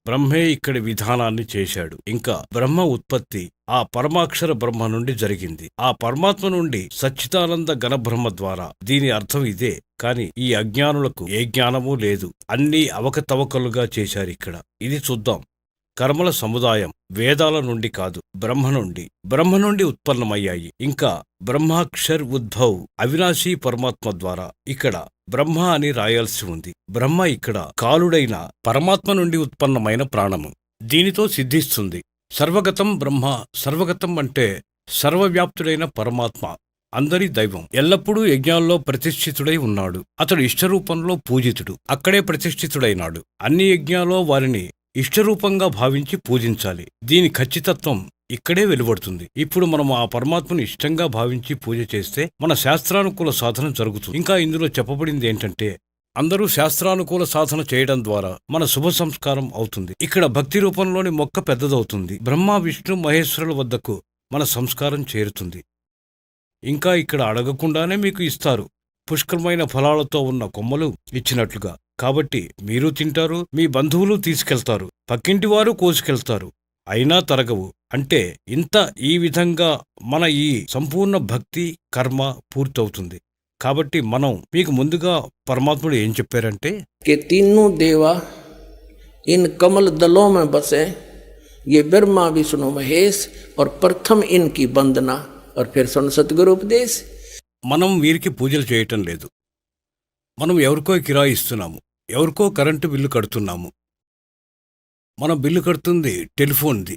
బ్రహ్మే ఇక్కడి విధానాన్ని చేశాడు. ఇంకా బ్రహ్మ ఉత్పత్తి ఆ పరమాక్షర బ్రహ్మ నుండి జరిగింది, ఆ పరమాత్మ నుండి సచ్చిదానంద ఘనబ్రహ్మ ద్వారా. దీని అర్థం ఇదే. కాని ఈ అజ్ఞానులకు ఏ జ్ఞానమూ లేదు, అన్నీ అవకతవకలుగా చేశారిక్కడ. ఇది చూద్దాం. కర్మల సముదాయం వేదాల నుండి కాదు, బ్రహ్మ నుండి ఉత్పన్నమయ్యాయి. ఇంకా బ్రహ్మాక్షర్ ఉద్భవ్ అవినాశీ పరమాత్మ ద్వారా. ఇక్కడ బ్రహ్మ అని రాయాల్సి ఉంది. బ్రహ్మ ఇక్కడ కాలుడైన పరమాత్మ నుండి ఉత్పన్నమైన ప్రాణము, దీనితో సిద్ధిస్తుంది. సర్వగతం బ్రహ్మ. సర్వగతం అంటే సర్వవ్యాప్తుడైన పరమాత్మ, అందరి దైవం. ఎల్లప్పుడూ యజ్ఞాల్లో ప్రతిష్ఠితుడై ఉన్నాడు. అతడు ఇష్టరూపంలో పూజితుడు, అక్కడే ప్రతిష్ఠితుడైనాడు. అన్ని యజ్ఞాల్లో వారిని ఇష్టరూపంగా భావించి పూజించాలి. దీని ఖచ్చితత్వం ఇక్కడే వెలువడుతుంది. ఇప్పుడు మనం ఆ పరమాత్మను ఇష్టంగా భావించి పూజ చేస్తే మన శాస్త్రానుకూల సాధన జరుగుతుంది. ఇంకా ఇందులో చెప్పబడింది ఏంటంటే, అందరూ శాస్త్రానుకూల సాధన చేయడం ద్వారా మన శుభ సంస్కారం అవుతుంది. ఇక్కడ భక్తి రూపంలోని మొక్క పెద్దదవుతుంది. బ్రహ్మ విష్ణు మహేశ్వరుల వద్దకు మన సంస్కారం చేరుతుంది. ఇంకా ఇక్కడ అడగకుండానే మీకు ఇస్తారు, పుష్కలమైన ఫలాలతో ఉన్న కొమ్మలు ఇచ్చినట్లుగా. కాబట్టి మీరు తింటారు, మీ బంధువులు తీసుకెళ్తారు, పక్కింటివారు కోసుకెళ్తారు, అయినా తరగవు. అంటే ఈ విధంగా మన ఈ సంపూర్ణ భక్తి కర్మ పూర్తవుతుంది. కాబట్టి మనం మీకు ముందుగా పరమాత్ముడు ఏం చెప్పారంటే, कि तीनों देवा इन कमल दलों में बसे, ये ब्रह्मा विष्णु महेश, और प्रथम इनकी वंदना, और फिर सुन सतगुरु उपदेश. మనం వీరికి పూజలు చేయటం లేదు. మనం ఎవరికో కిరాయి ఇస్తున్నాము, ఎవరికో కరెంటు బిల్లు కడుతున్నాము. మనం బిల్లు కడుతుంది టెలిఫోన్ది,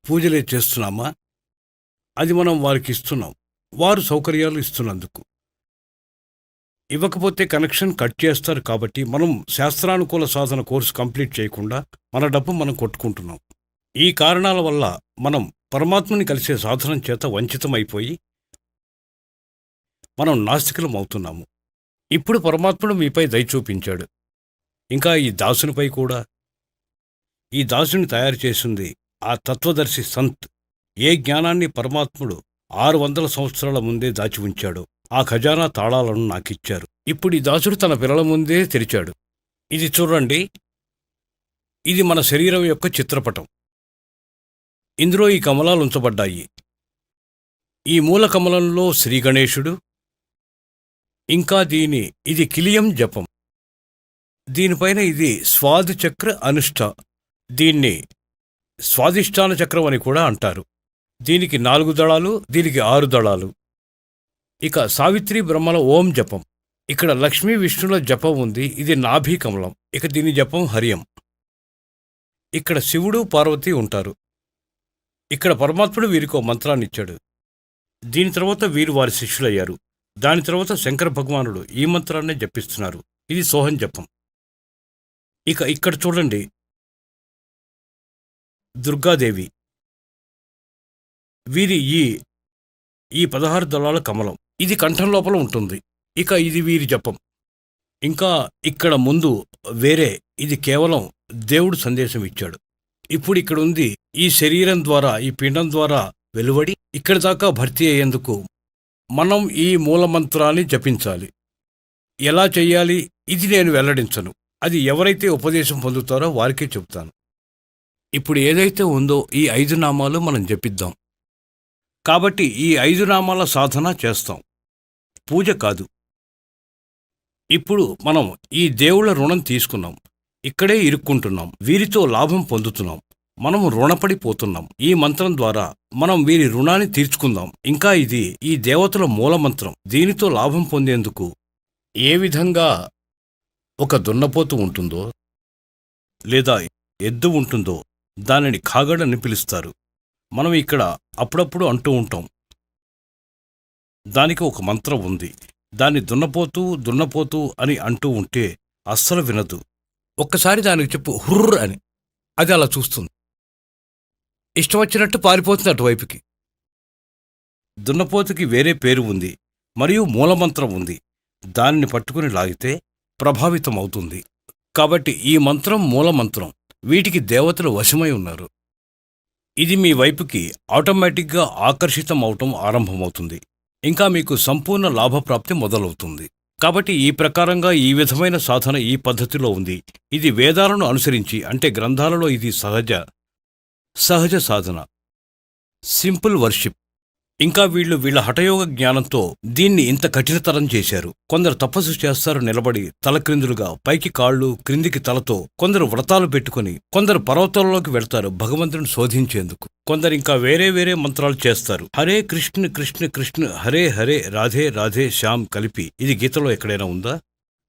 పూజలే చేస్తున్నామా? అది మనం వారికి ఇస్తున్నాం, వారు సౌకర్యాలు ఇస్తున్నందుకు. ఇవ్వకపోతే కనెక్షన్ కట్ చేస్తారు. కాబట్టి మనం శాస్త్రానుకూల సాధన కోర్సు కంప్లీట్ చేయకుండా మన డబ్బు మనం కొట్టుకుంటున్నాం. ఈ కారణాల వల్ల మనం పరమాత్మని కలిసే సాధనం చేత వంచితమైపోయి మనం నాస్తికులం అవుతున్నాము. ఇప్పుడు పరమాత్ముడు మీపై దయ చూపించాడు, ఇంకా ఈ దాసునిపై కూడా. ఈ దాసుని తయారు చేసింది ఆ తత్వదర్శి సంత్. ఏ జ్ఞానాన్ని పరమాత్ముడు 600 సంవత్సరాల ముందే దాచి ఉంచాడో ఆ ఖజానా తాళాలను నాకిచ్చారు. ఇప్పుడు ఈ దాసుడు తన పిల్లల ముందే తెరిచాడు. ఇది చూడండి, ఇది మన శరీరం యొక్క చిత్రపటం. ఇందులో ఈ కమలాలు ఉంచబడ్డాయి. ఈ మూల కమలంలో శ్రీగణేశుడు, ఇంకా ఇది కిలియం జపం. దీనిపైన ఇది స్వాది చక్ర అనుష్ఠ. దీన్ని స్వాదిష్టాన చక్రం అని కూడా అంటారు. దీనికి 4 దళాలు, దీనికి 6 దళాలు. ఇక సావిత్రి బ్రహ్మల ఓం జపం. ఇక్కడ లక్ష్మీ విష్ణుల జపం ఉంది, ఇది నాభి కమలం. ఇక దీని జపం హరియం. ఇక్కడ శివుడు పార్వతి ఉంటారు. ఇక్కడ పరమాత్ముడు వీరికో మంత్రాన్నిచ్చాడు. దీని తర్వాత వీరు వారి శిష్యులయ్యారు. దాని తర్వాత శంకర భగవానుడు ఈ మంత్రాన్నే జపిస్తున్నారు. ఇది సోహం జపం. ఇక ఇక్కడ చూడండి, దుర్గాదేవి. వీరి ఈ 16 దళాల కమలం, ఇది కంఠం లోపల ఉంటుంది. ఇక ఇది వీరి జపం. ఇంకా ఇక్కడ ముందు వేరే, ఇది కేవలం దేవుడు సందేశం ఇచ్చాడు. ఇప్పుడు ఇక్కడ ఉంది, ఈ శరీరం ద్వారా, ఈ పిండం ద్వారా వెలువడి ఇక్కడి దాకా భర్తీ అయ్యేందుకు మనం ఈ మూలమంత్రాన్ని జపించాలి. ఎలా చెయ్యాలి ఇది నేను వెల్లడించను, అది ఎవరైతే ఉపదేశం పొందుతారో వారికే చెబుతాను. ఇప్పుడు ఏదైతే ఉందో ఈ 5 నామాలు మనం జపిద్దాం. కాబట్టి ఈ 5 నామాల సాధన చేస్తాం, పూజ కాదు. ఇప్పుడు మనం ఈ దేవుళ్ళ రుణం తీసుకున్నాం, ఇక్కడే ఇరుక్కుంటున్నాం, వీరితో లాభం పొందుతున్నాం, మనం రుణపడిపోతున్నాం. ఈ మంత్రం ద్వారా మనం వీరి రుణాన్ని తీర్చుకుందాం. ఇంకా ఇది ఈ దేవతల మూలమంత్రం. దీనితో లాభం పొందేందుకు ఏ విధంగా ఒక దున్నపోతు ఉంటుందో లేదా ఎద్దు ఉంటుందో దానిని ఖాగడని పిలుస్తారు. మనం ఇక్కడ అప్పుడప్పుడు అంటూ ఉంటాం, దానికి ఒక మంత్రం ఉంది. దాన్ని దున్నపోతూ అని అంటూ ఉంటే అస్సలు వినదు. ఒక్కసారి దానికి చెప్పు హుర్ర్ అని, అది అలా చూస్తుంది, ఇష్టం వచ్చినట్టు పారిపోతుంది అటువైపుకి. దున్నపోతుకి వేరే పేరు ఉంది మరియు మూలమంత్రం ఉంది. దానిని పట్టుకుని లాగితే ప్రభావితం అవుతుంది. కాబట్టి ఈ మంత్రం మూలమంత్రం. వీటికి దేవతలు వశమై ఉన్నారు. ఇది మీ వైపుకి ఆటోమేటిక్గా ఆకర్షితం అవటం ఆరంభమవుతుంది. ఇంకా మీకు సంపూర్ణ లాభప్రాప్తి మొదలవుతుంది. కాబట్టి ఈ ప్రకారంగా ఈ విధమైన సాధన ఈ పద్ధతిలో ఉంది. ఇది వేదాలను అనుసరించి, అంటే గ్రంథాలలో ఇది సహజ సాధన, సింపుల్ వర్షిప్. ఇంకా వీళ్ళ హఠయోగ జ్ఞానంతో దీన్ని ఇంత కఠినతరం చేశారు. కొందరు తపస్సు చేస్తారు నిలబడి, తలక్రిందులుగా, పైకి కాళ్ళు క్రిందికి తలతో. కొందరు వ్రతాలు పెట్టుకుని, కొందరు పర్వతాల్లోకి వెళ్తారు భగవంతుని శోధించేందుకు. కొందరు ఇంకా వేరే మంత్రాలు చేస్తారు. హరే కృష్ణ కృష్ణ కృష్ణ, హరే హరే, రాధే రాధే, శ్యామ్ కలిపి. ఇది గీతలో ఎక్కడైనా ఉందా?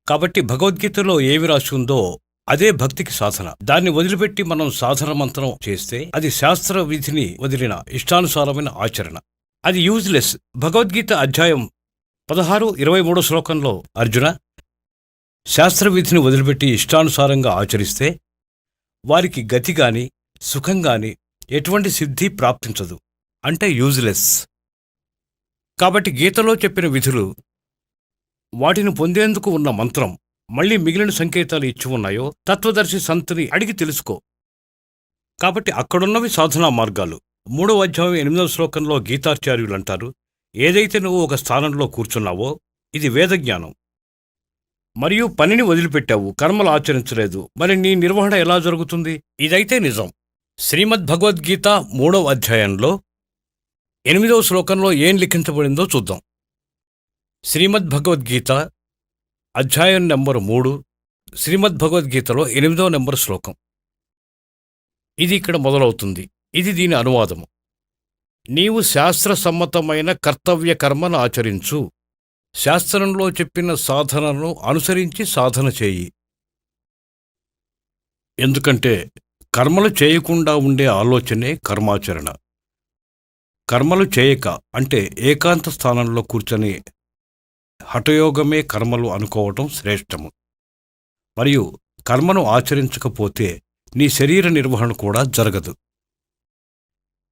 కాబట్టి భగవద్గీతలో ఏమి రాసి ఉందో అదే భక్తికి సాధన. దాన్ని వదిలిపెట్టి మనం సాధన మంత్రం చేస్తే అది శాస్త్ర విధిని వదిలిన ఇష్టానుసారమైన ఆచరణ. అది యూజ్లెస్. భగవద్గీత అధ్యాయం 16-23 శ్లోకంలో అర్జున, శాస్త్రవిధిని వదిలిపెట్టి ఇష్టానుసారంగా ఆచరిస్తే వారికి గతిగాని సుఖంగాని ఎటువంటి సిద్ధి ప్రాప్తించదు, అంటే యూజ్లెస్. కాబట్టి గీతలో చెప్పిన విధులు, వాటిని పొందేందుకు ఉన్న మంత్రం, మళ్లీ మిగిలిన సంకేతాలు ఇచ్చి ఉన్నాయో తత్వదర్శి సంతుని అడిగి తెలుసుకో. కాబట్టి అక్కడున్నవి సాధనా మార్గాలు. 3వ అధ్యాయం 8వ శ్లోకంలో గీతాచార్యులంటారు, ఏదైతే నువ్వు ఒక స్థానంలో కూర్చున్నావో ఇది వేదజ్ఞానం. మరియు పనిని వదిలిపెట్టావు, కర్మలు ఆచరించలేదు, మరి నీ నిర్వహణ ఎలా జరుగుతుంది? ఇదైతే నిజం. శ్రీమద్భగవద్గీత 3వ అధ్యాయంలో 8వ శ్లోకంలో ఏం లిఖించబడిందో చూద్దాం. శ్రీమద్భగవద్గీత అధ్యాయం నంబరు 3, శ్రీమద్భగవద్గీతలో 8వ నంబరు శ్లోకం. ఇది ఇక్కడ మొదలవుతుంది. ఇది దీని అనువాదము. నీవు శాస్త్రసమ్మతమైన కర్తవ్య కర్మను ఆచరించు, శాస్త్రంలో చెప్పిన సాధనను అనుసరించి సాధన చేయి. ఎందుకంటే కర్మలు చేయకుండా ఉండే ఆలోచనే కర్మాచరణ. కర్మలు చేయక, అంటే ఏకాంత స్థానంలో కూర్చొని హఠయోగమే కర్మలు అనుకోవటం శ్రేష్టము. మరియు కర్మను ఆచరించకపోతే నీ శరీర నిర్వహణ కూడా జరగదు.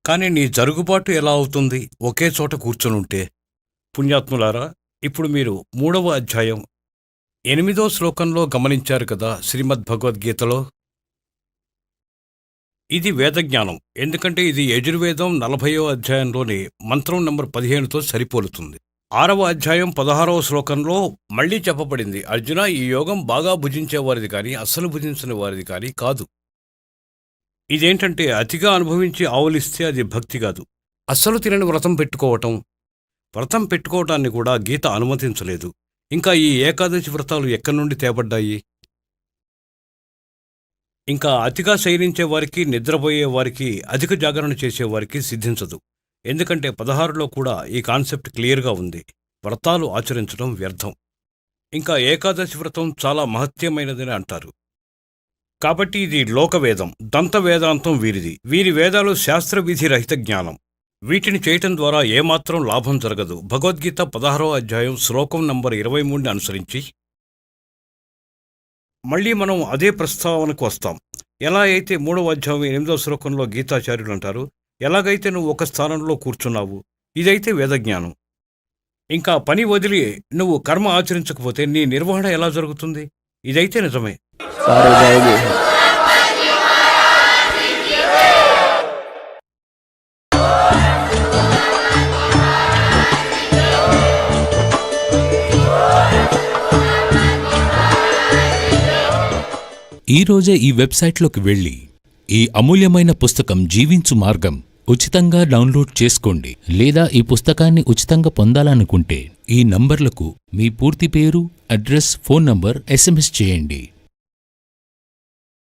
కానీ నీ జరుగుబాటు ఎలా అవుతుంది ఒకే చోట కూర్చొనుంటే? పుణ్యాత్ములారా, ఇప్పుడు మీరు 3వ అధ్యాయం 8వ శ్లోకంలో గమనించారు కదా శ్రీమద్భగవద్గీతలో. ఇది వేదజ్ఞానం. ఎందుకంటే ఇది యజుర్వేదం 40వ అధ్యాయంలోని మంత్రం నంబర్ 15తో సరిపోలుతుంది. 6వ అధ్యాయం 16వ శ్లోకంలో మళ్లీ చెప్పబడింది, అర్జున, ఈ యోగం బాగా భుజించేవారిది కానీ అస్సలు భుజించని వారిది కానీ కాదు. ఇదేంటంటే అతిగా అనుభవించి ఆవులిస్తే అది భక్తి కాదు. అస్సలు తినని వ్రతం పెట్టుకోవటాన్ని కూడా గీత అనుమతించలేదు. ఇంకా ఈ ఏకాదశి వ్రతాలు ఎక్కడి నుండి తేబడ్డాయి? ఇంకా అతిగా శయనించే వారికి, నిద్రపోయే వారికి, అధిక జాగరణ చేసేవారికి సిద్ధించదు. ఎందుకంటే 16లో కూడా ఈ కాన్సెప్ట్ క్లియర్గా ఉంది, వ్రతాలు ఆచరించడం వ్యర్థం. ఇంకా ఏకాదశి వ్రతం చాలా మహత్యమైనదని అంటారు. కాబట్టి ఇది లోకవేదం, దంత వేదాంతం వీరిది. వీరి వేదాలు శాస్త్రవిధి రహిత జ్ఞానం. వీటిని చేయటం ద్వారా ఏమాత్రం లాభం జరగదు. భగవద్గీత 16వ అధ్యాయం శ్లోకం నంబర్ 23ని అనుసరించి మళ్లీ మనం అదే ప్రస్తావనకు వస్తాం. ఎలా అయితే 3వ అధ్యాయం 8వ శ్లోకంలో గీతాచార్యులు అంటారు, ఎలాగైతే నువ్వు ఒక స్థానంలో కూర్చున్నావు, ఇదైతే వేదజ్ఞానం. ఇంకా పని వదిలి నువ్వు కర్మ ఆచరించకపోతే నీ నిర్వహణ ఎలా జరుగుతుంది? ఇదైతే నిజమే. सारे जाओगे। ఈరోజే ఈ వెబ్సైట్లోకి వెళ్ళి ఈ అమూల్యమైన పుస్తకం జీవించు మార్గం ఉచితంగా డౌన్లోడ్ చేసుకోండి. లేదా ఈ పుస్తకాన్ని ఉచితంగా పొందాలనుకుంటే ఈ నంబర్లకు మీ పూర్తి పేరు, అడ్రస్, ఫోన్ నంబర్ SMS చేయండి.